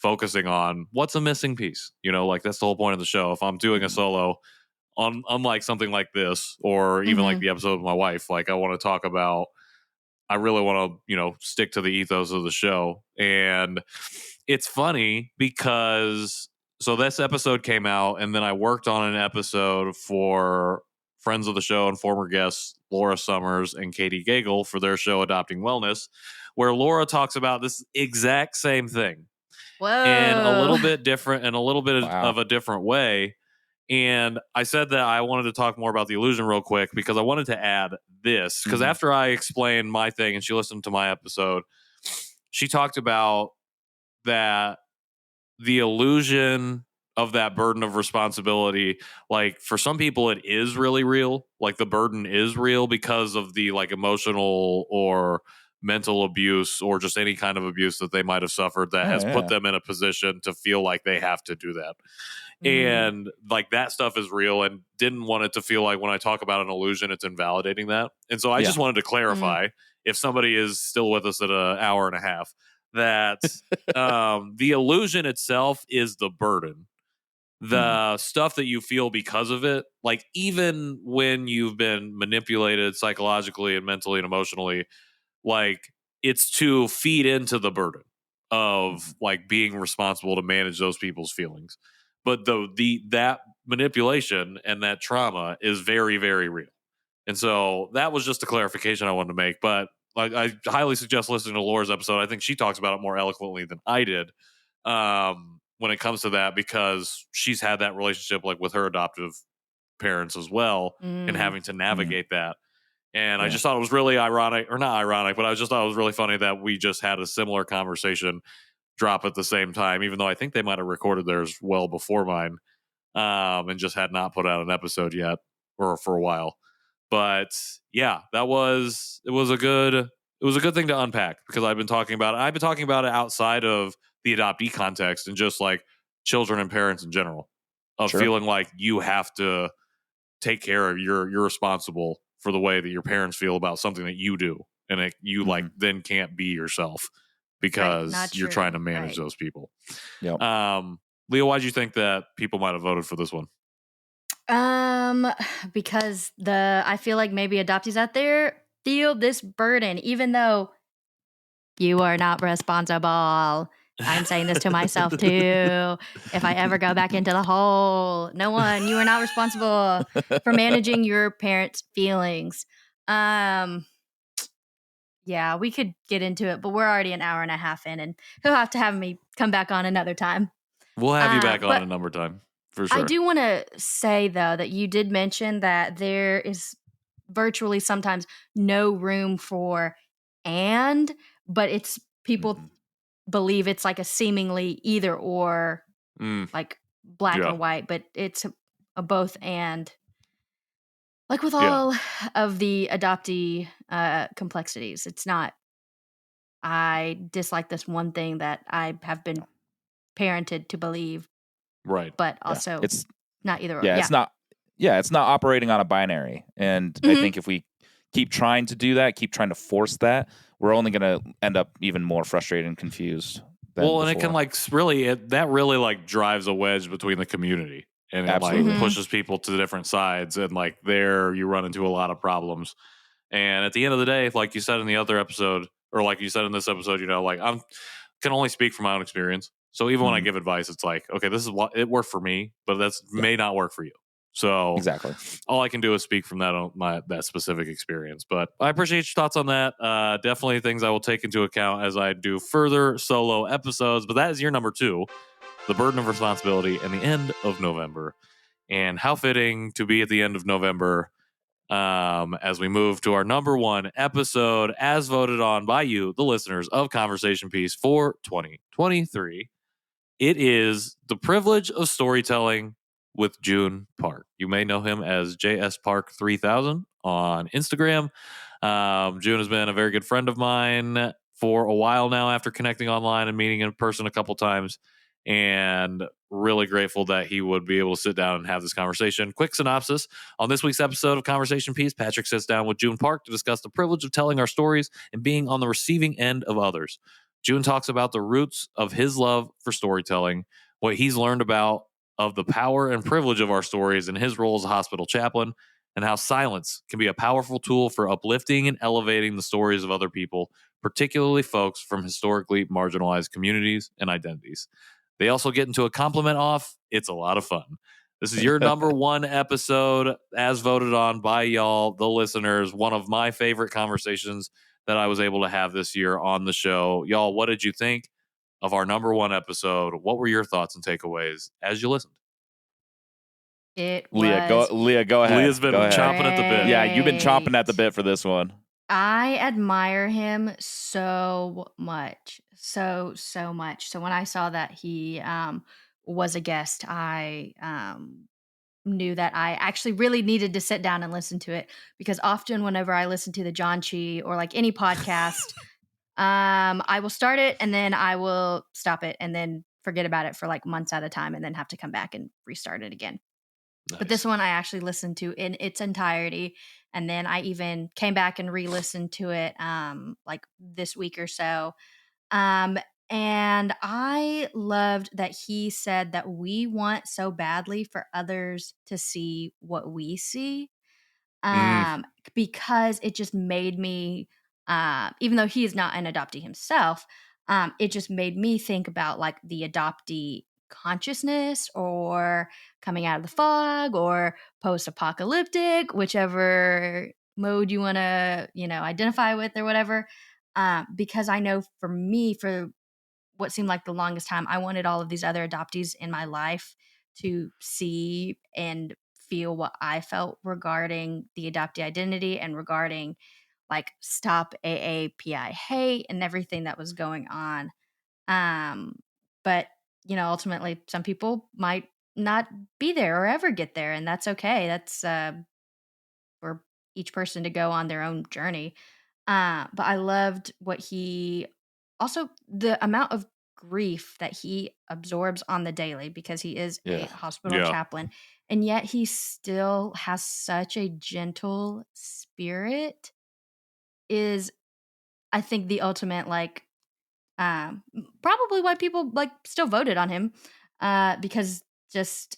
focusing on what's a missing piece. You know, like that's the whole point of the show. If I'm doing a solo, unlike something like this, or even like the episode with my wife, like I want to talk about, I really want to, you know, stick to the ethos of the show. And it's funny because so this episode came out, and then I worked on an episode for friends of the show and former guests Laura Summers and Katie Gagel for their show Adopting Wellness, where Laura talks about this exact same thing. Whoa. And a little bit different and a little bit of a different way. And I said that I wanted to talk more about the illusion real quick because I wanted to add this. Because after I explained my thing and she listened to my episode, she talked about that the illusion of that burden of responsibility, like for some people it is really real. Like the burden is real because of the like emotional or mental abuse or just any kind of abuse that they might have suffered that has put them in a position to feel like they have to do that. And like that stuff is real, and didn't want it to feel like when I talk about an illusion, it's invalidating that. And so I just wanted to clarify if somebody is still with us at an hour and a half, that the illusion itself is the burden. The stuff that you feel because of it, like even when you've been manipulated psychologically and mentally and emotionally, like it's to feed into the burden of like being responsible to manage those people's feelings. But that manipulation and that trauma is very, very real. And so that was just a clarification I wanted to make. But like, I highly suggest listening to Laura's episode. I think she talks about it more eloquently than I did when it comes to that, because she's had that relationship like with her adoptive parents as well, and having to navigate that. And I just thought it was really ironic, or not ironic, but I just thought it was really funny that we just had a similar conversation drop at the same time, even though I think they might have recorded theirs well before mine, and just had not put out an episode yet, or for a while. But yeah, it was a good thing to unpack, because I've been talking about it outside of the adoptee context and just like children and parents in general, of feeling like you have to take care of you're responsible for the way that your parents feel about something that you do, and you like then can't be yourself because you're trying to manage those people. Yep. Leah, why'd you think that people might have voted for this one? Because I feel like maybe adoptees out there feel this burden, even though you are not responsible. I'm saying this to myself too. If I ever go back into the hole, you are not responsible for managing your parents' feelings. Yeah, we could get into it, but we're already an hour and a half in, and he'll have to have me come back on another time. We'll have you back on another time, for sure. I do want to say, though, that you did mention that there is virtually sometimes no room for and, but it's people believe it's like a seemingly either or, like black or white, but it's a both and. Like with all of the adoptee complexities, it's not. I dislike this one thing that I have been parented to believe, right? But also, it's not either or. yeah, it's not. Yeah, it's not operating on a binary, and I think if we keep trying to do that, keep trying to force that, we're only going to end up even more frustrated and confused. Well, and it can like really like drives a wedge between the community, and it like pushes people to different sides, and like there you run into a lot of problems. And at the end of the day, like you said in the other episode, or like you said in this episode, like can only speak from my own experience. So even when I give advice, it's like, okay, this is what it worked for me, but that's may not work for you. So exactly, all I can do is speak from that specific experience. But I appreciate your thoughts on that. Definitely things I will take into account as I do further solo episodes. But that is your number 2, the burden of responsibility, and the end of November. And how fitting to be at the end of November as we move to our number 1 episode, as voted on by you, the listeners of Conversation Piece for 2023. It is The Privilege of Storytelling with June Park. You may know him as JS Park 3000 on Instagram. June has been a very good friend of mine for a while now after connecting online and meeting in person a couple times, and really grateful that he would be able to sit down and have this conversation. Quick synopsis. On this week's episode of Conversation Piece, Patrick sits down with June Park to discuss the privilege of telling our stories and being on the receiving end of others. June talks about the roots of his love for storytelling, what he's learned about of the power and privilege of our stories in his role as a hospital chaplain, and how silence can be a powerful tool for uplifting and elevating the stories of other people, particularly folks from historically marginalized communities and identities. They also get into a compliment off. It's a lot of fun. This is your number 1 episode, as voted on by y'all, the listeners. One of my favorite conversations that I was able to have this year on the show. Y'all, what did you think of our number 1 episode? What were your thoughts and takeaways as you listened? Leah, go ahead. Leah's been chomping at the bit. Yeah, you've been chomping at the bit for this one. I admire him so much. So much. So when I saw that he was a guest, I knew that I actually really needed to sit down and listen to it, because often whenever I listen to the John Chi or like any podcast, I will start it and then I will stop it and then forget about it for like months at a time and then have to come back and restart it again. Nice. But this one I actually listened to in its entirety, and then I even came back and re-listened to it like this week or so. And I loved that he said that we want so badly for others to see what we see, because it just made me, even though he is not an adoptee himself, it just made me think about like the adoptee consciousness, or coming out of the fog, or post-apocalyptic, whichever mode you want to, identify with or whatever. Because I know for me, for what seemed like the longest time, I wanted all of these other adoptees in my life to see and feel what I felt regarding the adoptee identity and regarding like stop AAPI hate and everything that was going on. But ultimately some people might not be there or ever get there, and that's okay. That's for each person to go on their own journey. But I loved what he also, the amount of grief that he absorbs on the daily, because he is a hospital chaplain, and yet he still has such a gentle spirit, is I think the ultimate like probably why people like still voted on him, because just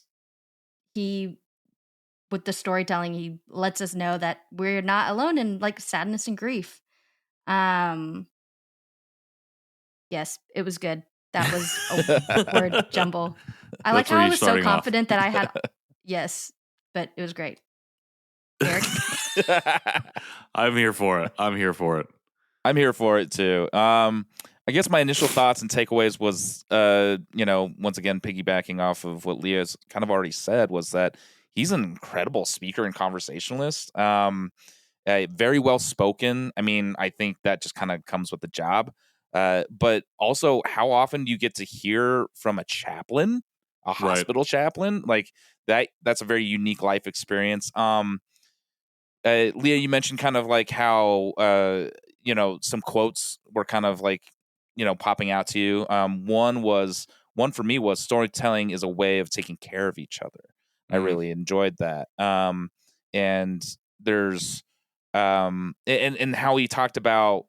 he, with the storytelling, he lets us know that we're not alone in like sadness and grief. Yes, it was good. That was a word jumble. I like how I was so confident that I had yes, but it was great. Erik? I'm here for it. I'm here for it too. I guess my initial thoughts and takeaways was, once again, piggybacking off of what Leah's kind of already said, was that he's an incredible speaker and conversationalist. very well spoken. I mean, I think that just kind of comes with the job. But also, how often do you get to hear from a chaplain, a hospital chaplain? Like that's a very unique life experience. Leah, you mentioned kind of like how some quotes were kind of like popping out to you. One for me was storytelling is a way of taking care of each other. I really enjoyed that. And there's and how he talked about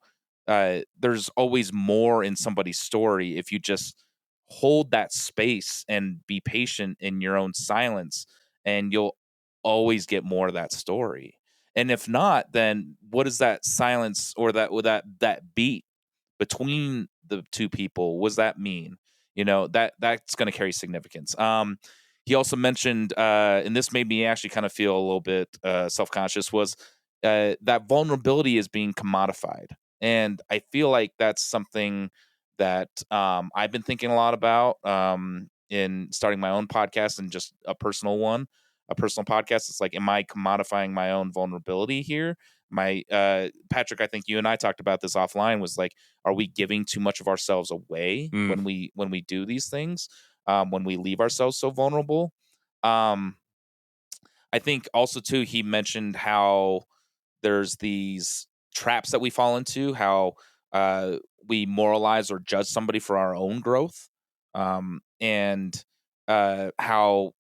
there's always more in somebody's story if you just hold that space and be patient in your own silence, and you'll always get more of that story. And if not, then what is that silence or that beat between the two people? What does that mean? That's going to carry significance. He also mentioned, and this made me actually kind of feel a little bit self-conscious, was that vulnerability is being commodified. And I feel like that's something that I've been thinking a lot about in starting my own podcast and just a personal podcast. It's like, am I commodifying my own vulnerability here? Patrick, I think you and I talked about this offline, was like, are we giving too much of ourselves away when we do these things, when we leave ourselves so vulnerable? I think also too, he mentioned how there's these traps that we fall into, how we moralize or judge somebody for our own growth, and how,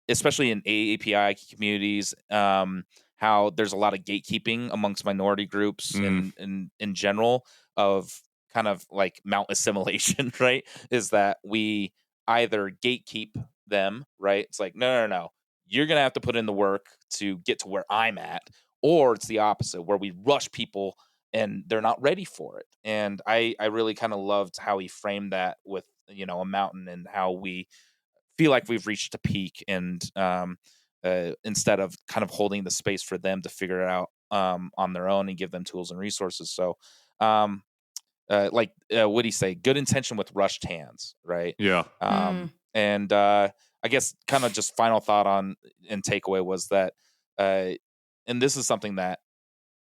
especially in AAPI communities, how there's a lot of gatekeeping amongst minority groups and in general, of kind of like Mount assimilation, right? Is that we either gatekeep them, right? It's like, no. You're going to have to put in the work to get to where I'm at. Or it's the opposite, where we rush people and they're not ready for it. And I really kind of loved how he framed that with, a mountain, and how we feel like we've reached a peak, and instead of kind of holding the space for them to figure it out on their own and give them tools and resources. So what do you say? Good intention with rushed hands, right? Yeah. And I guess kind of just final thought on and takeaway was that, and this is something that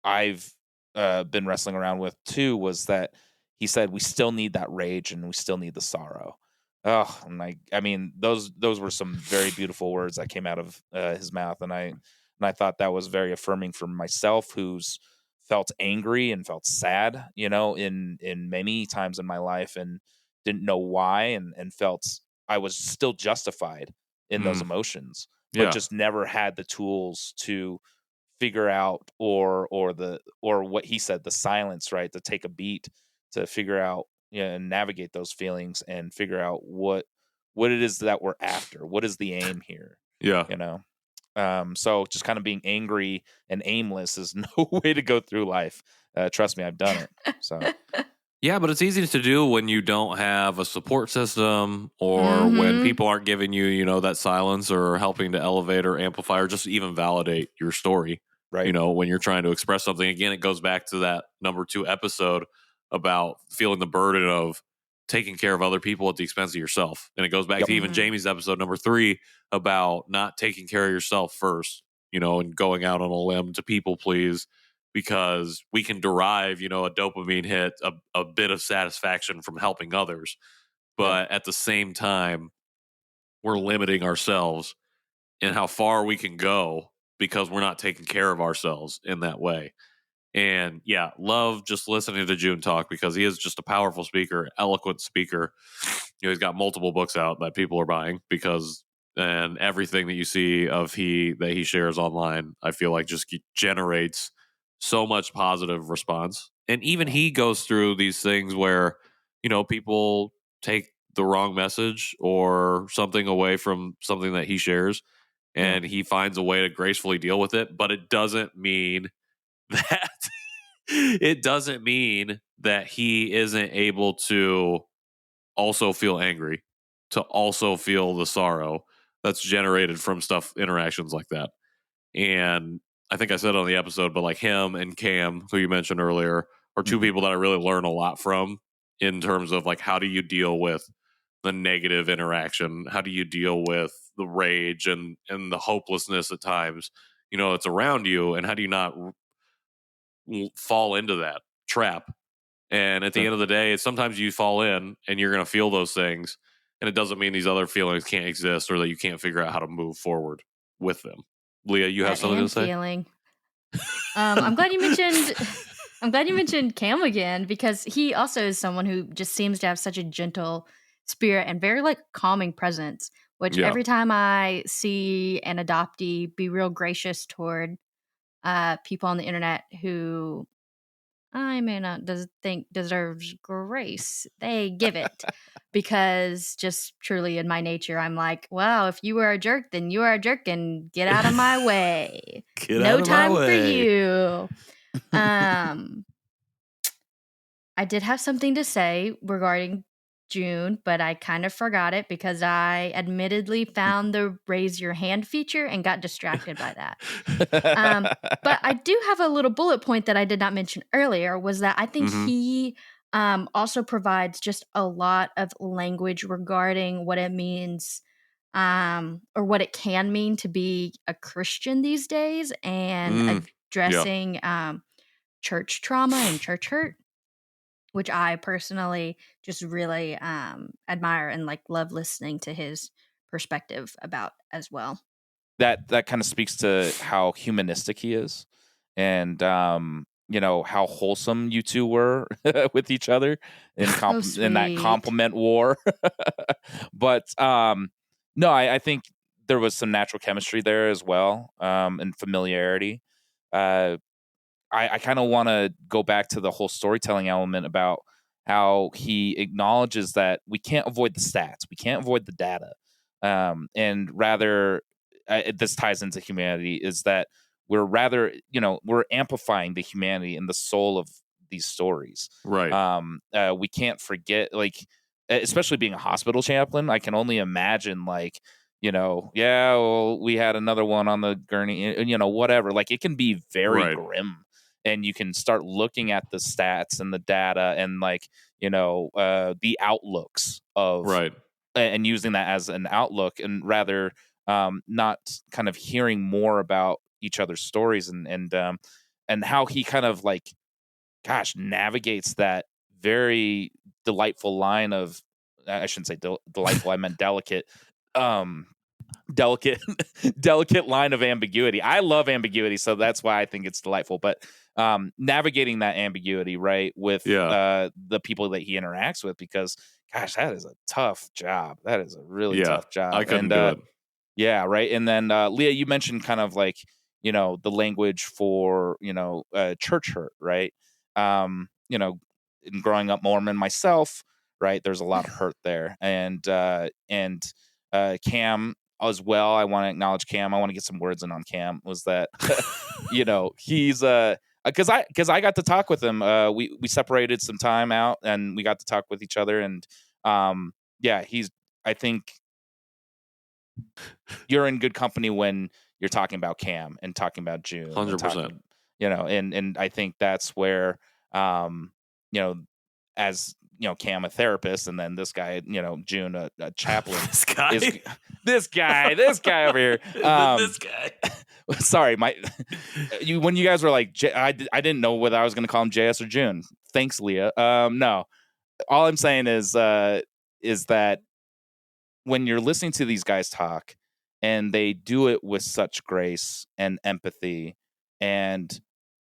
I've been wrestling around with too, was that he said we still need that rage and we still need the sorrow. Oh, I mean, those were some very beautiful words that came out of his mouth, and I thought that was very affirming for myself, who's felt angry and felt sad, in many times in my life, and didn't know why, and felt I was still justified in those emotions, but just never had the tools to figure out, or what he said, the silence, right, to take a beat, to figure out, and navigate those feelings, and figure out what it is that we're after, what is the aim here. So just kind of being angry and aimless is no way to go through life. Trust me, I've done it. So yeah, but it's easy to do when you don't have a support system, or when people aren't giving you, that silence, or helping to elevate or amplify or just even validate your story. Right. When you're trying to express something. Again, it goes back to that number 2 episode about feeling the burden of taking care of other people at the expense of yourself. And it goes back to even Jamie's episode number 3 about not taking care of yourself first, and going out on a limb to people please, because we can derive, a dopamine hit, a bit of satisfaction from helping others. But at the same time, we're limiting ourselves in how far we can go, because we're not taking care of ourselves in that way. And love just listening to June talk, because he is just a powerful speaker, eloquent speaker. He's got multiple books out that people are buying, and everything that you see that he shares online, I feel like just generates so much positive response. And even he goes through these things where, people take the wrong message or something away from something that he shares, and he finds a way to gracefully deal with it. But it doesn't mean that he isn't able to also feel angry, to also feel the sorrow that's generated from interactions like that. And I think I said on the episode, but like him and Cam, who you mentioned earlier, are 2 people that I really learn a lot from, in terms of like, how do you deal with the negative interaction? How do you deal with the rage and the hopelessness at times, it's around you? And how do you not fall into that trap. And at the end of the day, sometimes you fall in and you're going to feel those things. And it doesn't mean these other feelings can't exist or that you can't figure out how to move forward with them. Leah, you have something to say? Feeling. I'm glad you mentioned. I'm glad you mentioned Cam again, because he also is someone who just seems to have such a gentle spirit and very like calming presence. Which every time I see an adoptee be real gracious toward people on the internet who I may not think deserves grace, they give it. Because just truly in my nature, I'm like, wow, if you were a jerk, then you are a jerk and get out of my way. No time for you. I did have something to say regarding June, but I kind of forgot it because I admittedly found the raise your hand feature and got distracted by that. But I do have a little bullet point that I did not mention earlier, was that I think he also provides just a lot of language regarding what it means or what it can mean to be a Christian these days, and addressing church trauma and church hurt, which I personally just really admire and like love listening to his perspective about as well. That kind of speaks to how humanistic he is, and how wholesome you two were with each other in in that compliment war. But no, I think there was some natural chemistry there as well, and familiarity. I kind of want to go back to the whole storytelling element about how he acknowledges that we can't avoid the stats, we can't avoid the data, and rather, this ties into humanity, is that we're rather, we're amplifying the humanity and the soul of these stories. Right. We can't forget, like, especially being a hospital chaplain, I can only imagine, like, well, we had another one on the gurney, whatever. Like, it can be very grim. And you can start looking at the stats and the data and like, the outlooks of, and using that as an outlook, and rather not kind of hearing more about each other's stories and how he kind of like, navigates that very delightful line of, I shouldn't say delightful, I meant delicate, delicate line of ambiguity. I love ambiguity, so that's why I think it's delightful. But navigating that ambiguity, right, with the people that he interacts with, because that is a tough job. That is a really tough job. I couldn't do it. Yeah, right. And then Leah, you mentioned kind of like, the language for, church hurt, right? In growing up Mormon myself, right, there's a lot of hurt there. And Cam as well, I want to acknowledge Cam. I want to get some words in on Cam, was that, he's because I got to talk with him. We separated some time out and we got to talk with each other. And I think you're in good company when you're talking about Cam and talking about June. 100%. And I think that's where, as Cam a therapist, and then this guy, June a chaplain. This guy over here. This guy. Sorry, when you guys were like, I didn't know whether I was going to call him JS or June. Thanks, Leah. No, all I'm saying is that when you're listening to these guys talk, and they do it with such grace and empathy, and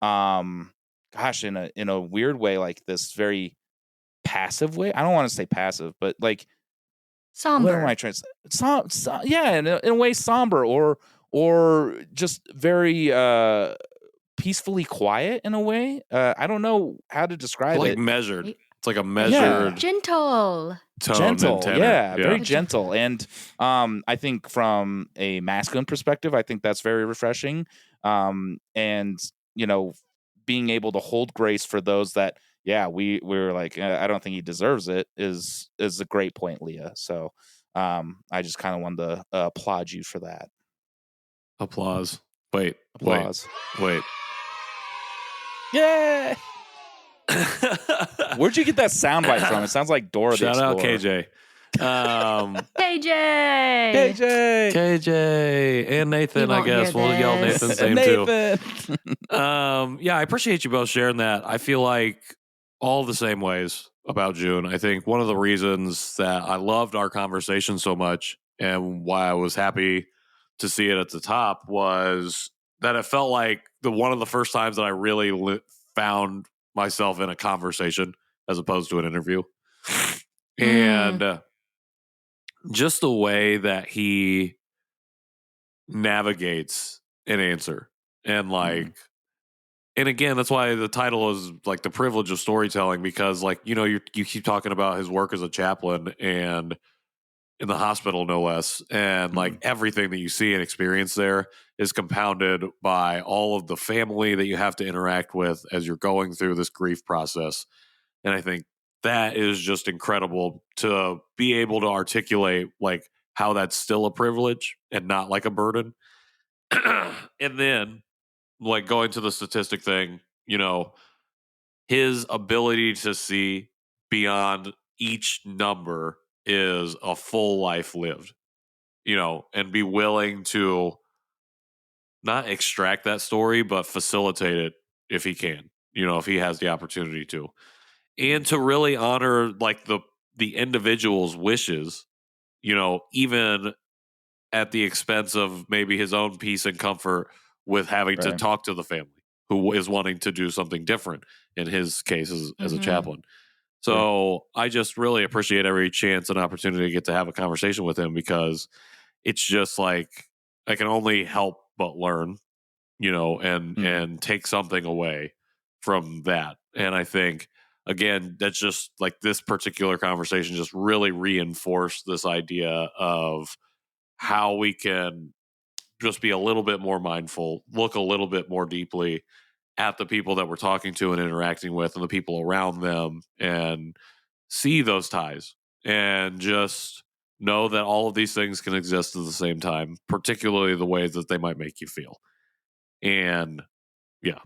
in a weird way, like this very passive way. I don't want to say passive, but like somber. What am I trying to say? Yeah, in a way, somber or just very peacefully quiet in a way. I don't know how to describe it. Measured. It's like a measured, gentle tone. Very gentle. And I think from a masculine perspective, I think that's very refreshing. And being able to hold grace for those that, we're like, I don't think he deserves it, is a great point, Leah. So I just kind of wanted to applaud you for that. Applause. Applause. Wait. Yeah. Where'd you get that soundbite from? It sounds like Dora the Explorer. Shout out KJ. KJ, and Nathan. I guess we'll yell Nathan's name too. Yeah, I appreciate you both sharing that. I feel like all the same ways about June. I think one of the reasons that I loved our conversation so much and why I was happy to see it at the top was that it felt like one of the first times that I really found myself in a conversation as opposed to an interview. And just the way that he navigates an answer and like and again, that's why the title is like the privilege of storytelling, because like, you know, you keep talking about his work as a chaplain and in the hospital, no less. And like everything that you see and experience there is compounded by all of the family that you have to interact with as you're going through this grief process. And I think that is just incredible to be able to articulate like how that's still a privilege and not like a burden. And then like going to the statistic thing, you know, his ability to see beyond each number is a full life lived, you know, and be willing to not extract that story, but facilitate it if he can, you know, if he has the opportunity to, and to really honor like the individual's wishes, you know, even at the expense of maybe his own peace and comfort with having to talk to the family who is wanting to do something different in his case as a chaplain. So I just really appreciate every chance and opportunity to get to have a conversation with him, because it's just like I can only help but learn, you know, and take something away from that. And I think, again, that's just like this particular conversation just really reinforced this idea of how we can just be a little bit more mindful, look a little bit more deeply at the people that we're talking to and interacting with and the people around them, and see those ties and just know that all of these things can exist at the same time, particularly the ways that they might make you feel. And yeah,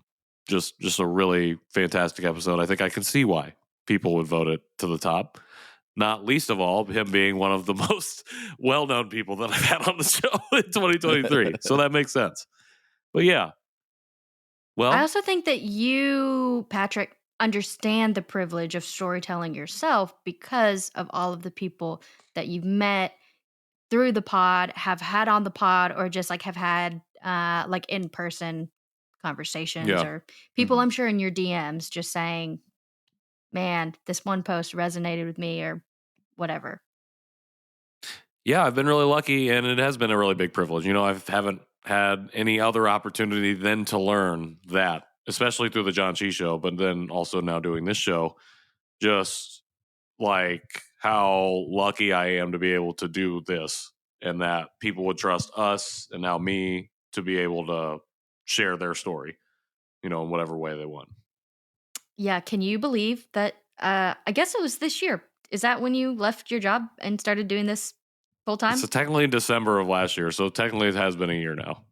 just a really fantastic episode. I think I can see why people would vote it to the top. Not least of all, him being one of the most well-known people that I've had on the show in 2023. So that makes sense. But yeah. Well, I also think that you, Patrick, understand the privilege of storytelling yourself because of all of the people that you've met through the pod, have had on the pod, or just like have had like in-person conversations, or people I'm sure in your DMs just saying, man, this one post resonated with me, or whatever. Yeah, I've been really lucky, and it has been a really big privilege. You know, I haven't had any other opportunity than to learn that, especially through the John Chi show, but then also now doing this show, just like how lucky I am to be able to do this, and that people would trust us and now me to be able to share their story, you know, in whatever way they want. Yeah, can you believe that? I guess it was this year. Is that when you left your job and started doing this full time? So technically in December of last year. So technically it has been a year now.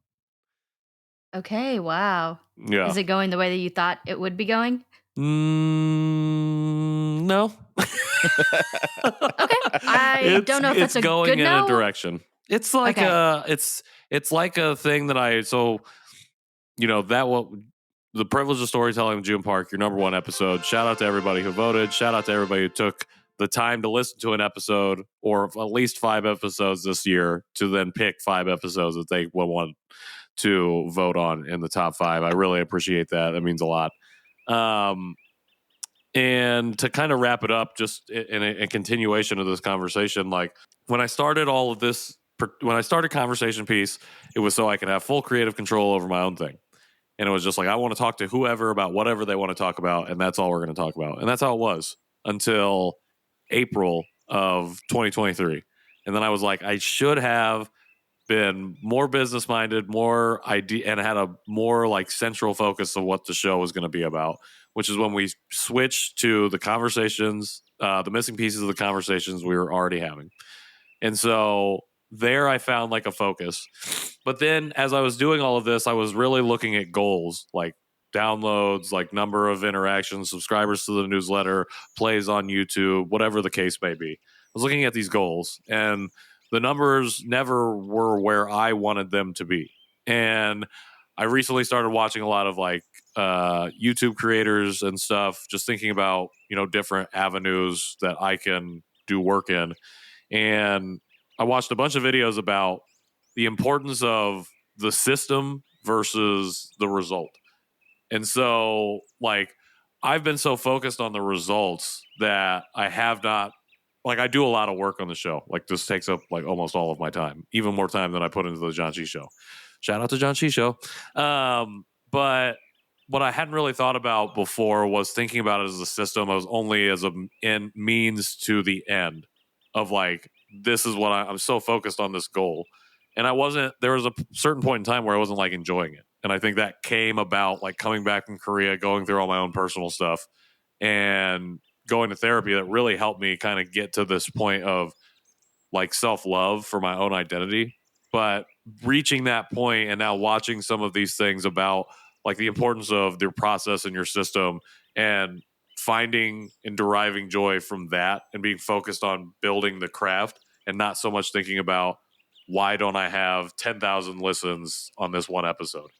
Okay, wow. Yeah. Is it going the way that you thought it would be going? No. Okay. I don't know if that's a going good in no. a direction. It's like it's like a thing that so you know, that what the privilege of storytelling with June Park, your number one episode. Shout out to everybody who voted. Shout out to everybody who took the time to listen to an episode, or at least 5 episodes this year, to then pick 5 episodes that they will want to vote on in the top 5. I really appreciate that. That means a lot. And to kind of wrap it up, just in a continuation of this conversation, like when I started all of this, when I started Conversation Piece, it was so I could have full creative control over my own thing. And it was just like, I want to talk to whoever about whatever they want to talk about, and that's all we're going to talk about. And that's how it was until April of 2023. And then I was like, I should have been more business minded, more idea, and had a more like central focus of what the show was going to be about, which is when we switched to the conversations, the missing pieces of the conversations we were already having. And so there I found like a focus. But then as I was doing all of this, I was really looking at goals, like downloads, like number of interactions, subscribers to the newsletter, plays on YouTube, whatever the case may be. was looking at these goals, and the numbers never were where I wanted them to be. And I recently started watching a lot of like YouTube creators and stuff, just thinking about, different avenues that I can do work in. And I watched a bunch of videos about the importance of the system versus the result. And so, like, I've been so focused on the results that I have not, like, I do a lot of work on the show. Like, this takes up like almost all of my time, even more time than I put into the John Chi Show. Shout out to John Chi Show. But what I hadn't really thought about before was thinking about it as a system. I was only as a means to the end of like, this is what I'm so focused on this goal. And there was a certain point in time where I wasn't like enjoying it. And I think that came about like coming back from Korea, going through all my own personal stuff and going to therapy that really helped me kind of get to this point of like self-love for my own identity. But reaching that point and now watching some of these things about like the importance of their process and your system and finding and deriving joy from that and being focused on building the craft and not so much thinking about why don't I have 10,000 listens on this one episode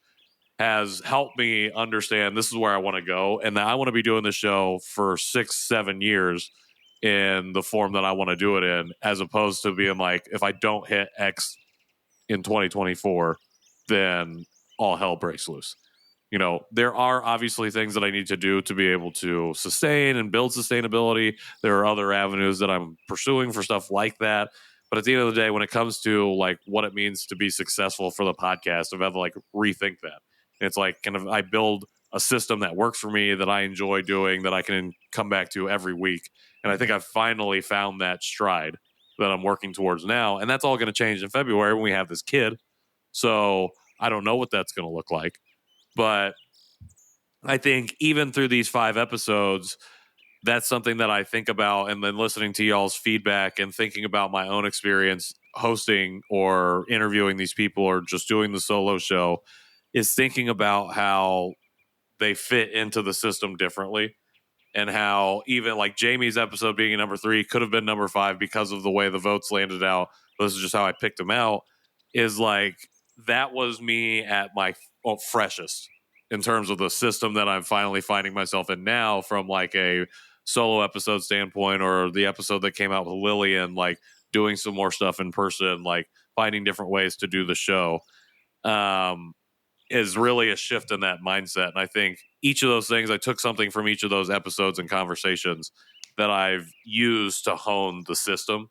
has helped me understand this is where I want to go and that I want to be doing the show for 6-7 years in the form that I want to do it in, as opposed to being like, if I don't hit X in 2024, then all hell breaks loose. There are obviously things that I need to do to be able to sustain and build sustainability. There are other avenues that I'm pursuing for stuff like that. But at the end of the day, when it comes to like what it means to be successful for the podcast, I've had to like rethink that. And it's like kind of I build a system that works for me, that I enjoy doing, that I can come back to every week. And I think I've finally found that stride that I'm working towards now. And that's all going to change in February when we have this kid. So I don't know what that's going to look like. But I think even through these 5 episodes, that's something that I think about. And then listening to y'all's feedback and thinking about my own experience hosting or interviewing these people or just doing the solo show is thinking about how they fit into the system differently. And how even like Jamie's episode being number 3 could have been number 5 because of the way the votes landed out. This is just how I picked them out. Is like that was me at my freshest in terms of the system that I'm finally finding myself in now, from like a solo episode standpoint, or the episode that came out with Lillian, like doing some more stuff in person, like finding different ways to do the show. Is really a shift in that mindset. And I think each of those things, I took something from each of those episodes and conversations that I've used to hone the system.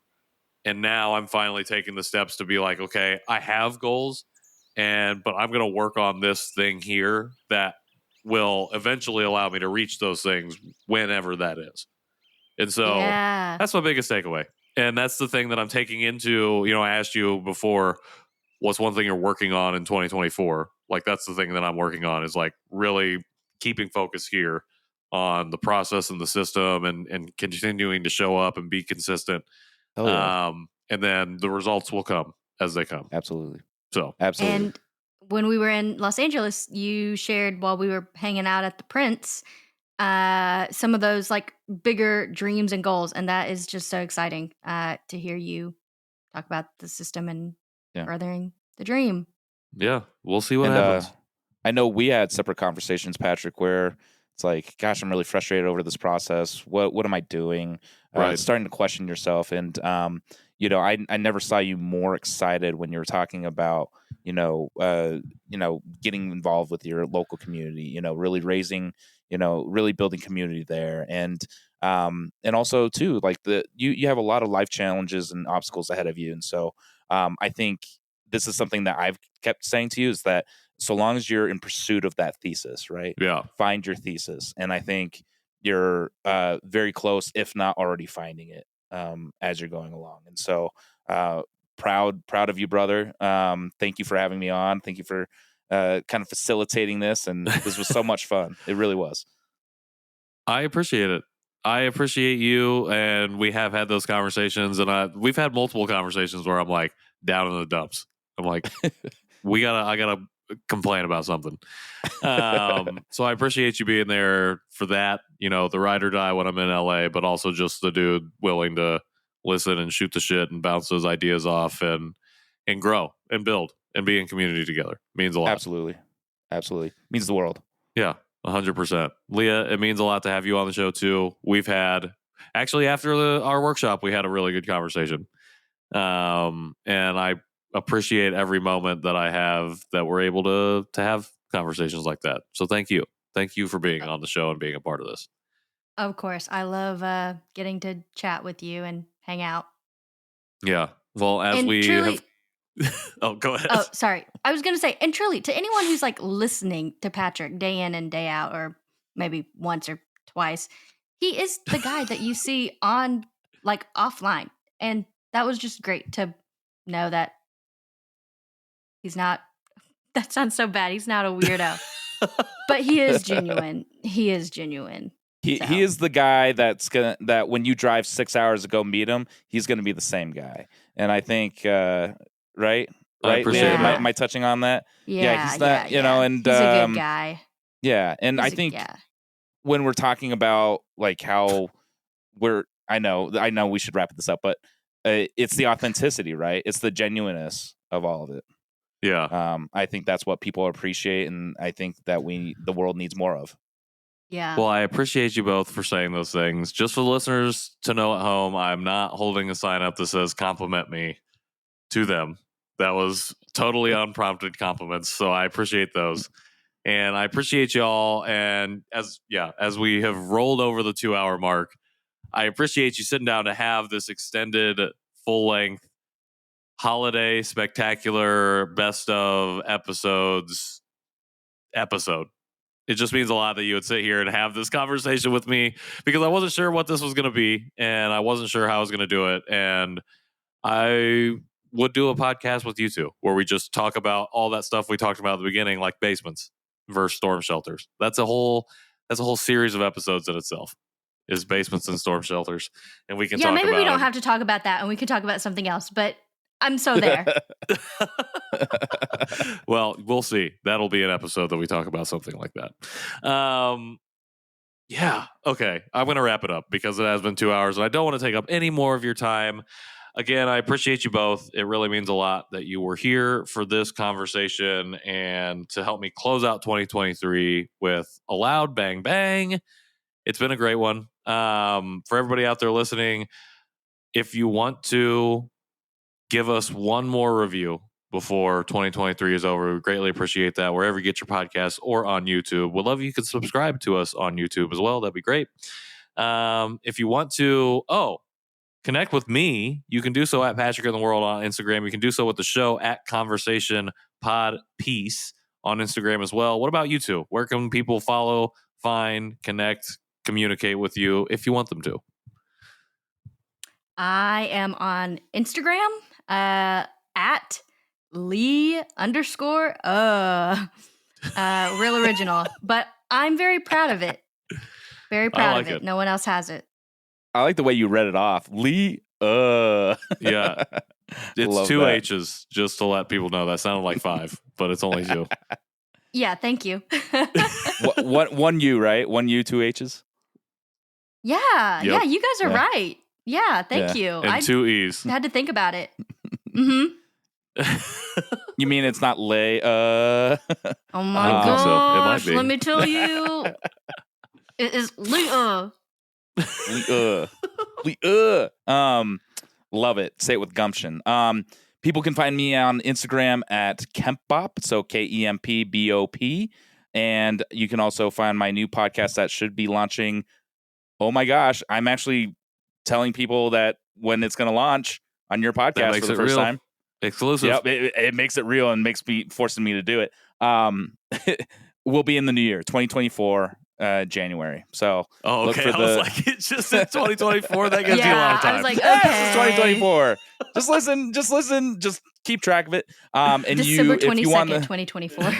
And now I'm finally taking the steps to be like, okay, I have goals, but I'm going to work on this thing here that will eventually allow me to reach those things whenever that is. And so that's my biggest takeaway. And that's the thing that I'm taking into, I asked you before, what's one thing you're working on in 2024? Like, that's the thing that I'm working on, is like really keeping focus here on the process and the system and continuing to show up and be consistent. Oh, yeah. And then the results will come as they come. Absolutely. So, absolutely. And when we were in Los Angeles, you shared while we were hanging out at the Prince, some of those like bigger dreams and goals. And that is just so exciting to hear you talk about the system and furthering the dream. Yeah, we'll see what happens. I know we had separate conversations, Patrick, where it's like, gosh, I'm really frustrated over this process. What am I doing? Right. Starting to question yourself. And, I never saw you more excited when you were talking about, getting involved with your local community, really raising, really building community there. And also too, like you have a lot of life challenges and obstacles ahead of you. And so I think this is something that I've kept saying to you, is that so long as you're in pursuit of that thesis, right? Yeah. Find your thesis. And I think you're very close, if not already finding it as you're going along. And so proud of you, brother. Thank you for having me on. Thank you for kind of facilitating this. And this was so much fun. It really was. I appreciate it. I appreciate you. And we have had those conversations, and we've had multiple conversations where I'm like down in the dumps. I'm like, I gotta complain about something. So I appreciate you being there for that, the ride or die when I'm in LA, but also just the dude willing to listen and shoot the shit and bounce those ideas off and grow and build and be in community together. It means a lot. Absolutely. Means the world. Yeah, 100%. Leah, it means a lot to have you on the show too. We've had, actually after our workshop, we had a really good conversation. And I appreciate every moment that I have that we're able to have conversations like that. So thank you. Thank you for being on the show and being a part of this. Of course. I love getting to chat with you and hang out. Yeah. Well, as and we truly, have... Oh, go ahead. Oh, sorry. I was going to say, and truly, to anyone who's like listening to Patrick day in and day out, or maybe once or twice, he is the guy that you see on like offline. And that was just great to know that he's not, that sounds so bad. He's not a weirdo, but he is genuine. He is genuine. He is the guy that when you drive 6 hours to go meet him, he's gonna be the same guy. And I think right? I appreciate Leah, am I touching on that? Yeah, he's not, and he's a good guy. Yeah, and I think when we're talking about like how I know we should wrap this up, but it's the authenticity, right? It's the genuineness of all of it. Yeah. I think that's what people appreciate, and I think that the world needs more of. Yeah. Well, I appreciate you both for saying those things. Just for the listeners to know at home, I'm not holding a sign up that says compliment me to them. That was totally unprompted compliments. So I appreciate those. And I appreciate y'all. And as we have rolled over the 2-hour mark, I appreciate you sitting down to have this extended full length holiday spectacular best of episodes episode. It just means a lot that you would sit here and have this conversation with me, because I wasn't sure what this was going to be and I wasn't sure how I was going to do it. And I would do a podcast with you two where we just talk about all that stuff we talked about at the beginning, like basements versus storm shelters. That's a whole series of episodes in itself, is basements and storm shelters. And we can talk about maybe we don't have to talk about that and we could talk about something else, but I'm so there. Well, we'll see. That'll be an episode that we talk about something like that. Yeah. Okay. I'm going to wrap it up because it has been 2 hours and I don't want to take up any more of your time. Again, I appreciate you both. It really means a lot that you were here for this conversation and to help me close out 2023 with a loud bang bang. It's been a great one. For everybody out there listening, if you want to give us one more review before 2023 is over, we greatly appreciate that. Wherever you get your podcasts or on YouTube, we'd love if you could subscribe to us on YouTube as well. That'd be great. If you want to, connect with me, you can do so at Patrick in the World on Instagram. You can do so with the show at Conversation Pod Peace on Instagram as well. What about you two? Where can people follow, find, connect, communicate with you if you want them to? I am on Instagram at Lee _ real original, but I'm very proud of it. Very proud of it. No one else has it. I like the way you read it off. Lee. Yeah. It's Love 2 that. H's, just to let people know. That sounded like 5, but it's only 2. Yeah, thank you. One U, right? 1 U, 2 H's? Yeah, Yep. you guys are right. Yeah, thank you. And I 2 E's. had to think about it. Mm-hmm. You mean it's not Leah? Oh my I don't think so. It might gosh, be. let me tell you. It is Leah. Leah. Love it. Say it with gumption. People can find me on Instagram at Kempbop, so KEMPBOP. And you can also find my new podcast that should be launching. Oh my gosh, I'm actually telling people that when it's going to launch on your podcast for the first time. Exclusive. Yep, it makes it real and forcing me to do it. We'll be in the new year, 2024, January. So okay. I was like, it's just in 2024. That gives you a lot of time. I was like, yes, okay. it's 2024. Just listen, just keep track of it. And December 22nd, if you want 2024.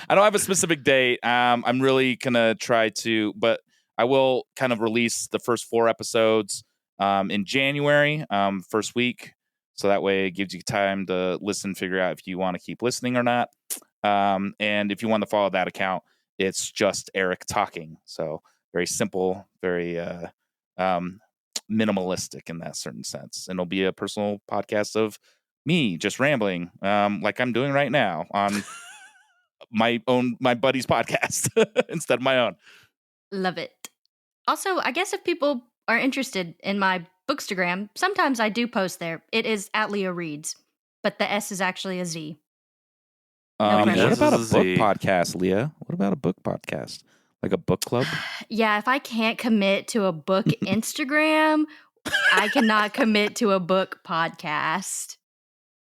I don't have a specific date. I'm really gonna try to, but I will kind of release the first 4 episodes in January, first week, so that way it gives you time to listen, figure out if you want to keep listening or not. And if you want to follow that account, it's just Erik talking. So very simple, very minimalistic in that certain sense. And it'll be a personal podcast of me just rambling, like I'm doing right now on my buddy's podcast instead of my own. Love it. Also, I guess if people are interested in my Bookstagram, sometimes I do post there. It is at Leah Reads, but the S is actually a Z. No What pressure. about a book podcast, Leah? What about a book podcast? Like a book club? Yeah, if I can't commit to a book Instagram, I cannot commit to a book podcast.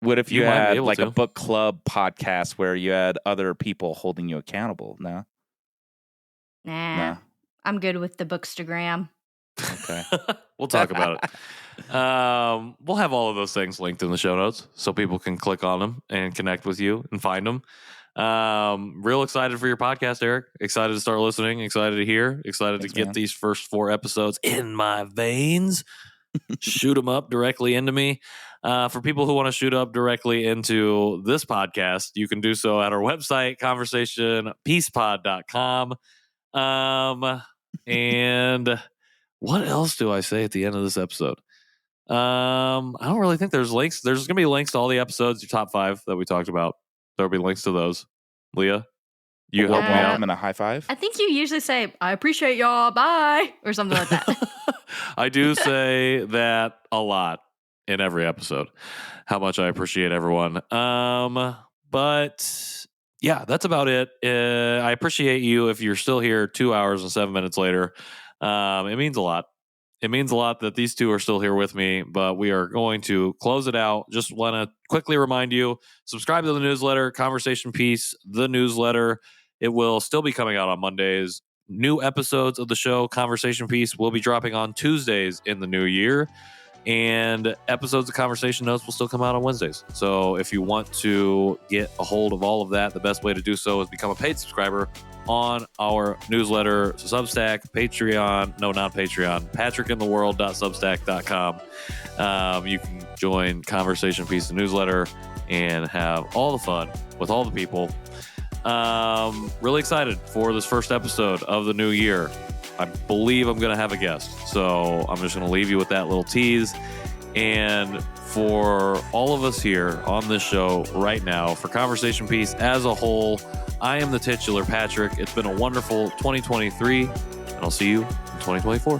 What if you had like a book club podcast where you had other people holding you accountable? No? Nah. I'm good with the Bookstagram. Okay. We'll talk about it. We'll have all of those things linked in the show notes so people can click on them and connect with you and find them. Real excited for your podcast, Erik. Excited to start listening. Excited to hear. Excited to get these first 4 episodes in my veins. Shoot them up directly into me. For people who want to shoot up directly into this podcast, you can do so at our website, conversationpeacepod.com. And what else do I say at the end of this episode? I don't really think there's links. There's going to be links to all the episodes, your top 5 that we talked about. There'll be links to those. Leah, you help me out. I'm in a high five. I think you usually say, I appreciate y'all, bye, or something like that. I do say that a lot in every episode, how much I appreciate everyone. But yeah, that's about it. I appreciate you if you're still here 2 hours and 7 minutes later. It means a lot. It means a lot that these two are still here with me, but we are going to close it out. Just want to quickly remind you, subscribe to the newsletter, Conversation Piece, the newsletter. It will still be coming out on Mondays. New episodes of the show, Conversation Piece, will be dropping on Tuesdays in the new year. And episodes of Conversation Notes will still come out on Wednesdays. So if you want to get a hold of all of that, the best way to do so is become a paid subscriber on our newsletter, Substack, Patreon, no, not Patreon, patrickintheworld.substack.com. You can join Conversation Piece, the newsletter, and have all the fun with all the people. Really excited for this first episode of the new year. I believe I'm going to have a guest. So I'm just going to leave you with that little tease. And for all of us here on this show right now, for Conversation Piece as a whole, I am the titular Patrick. It's been a wonderful 2023, and I'll see you in 2024.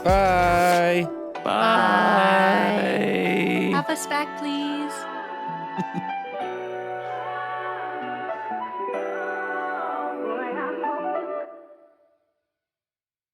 Bye. Bye. Have us back, please.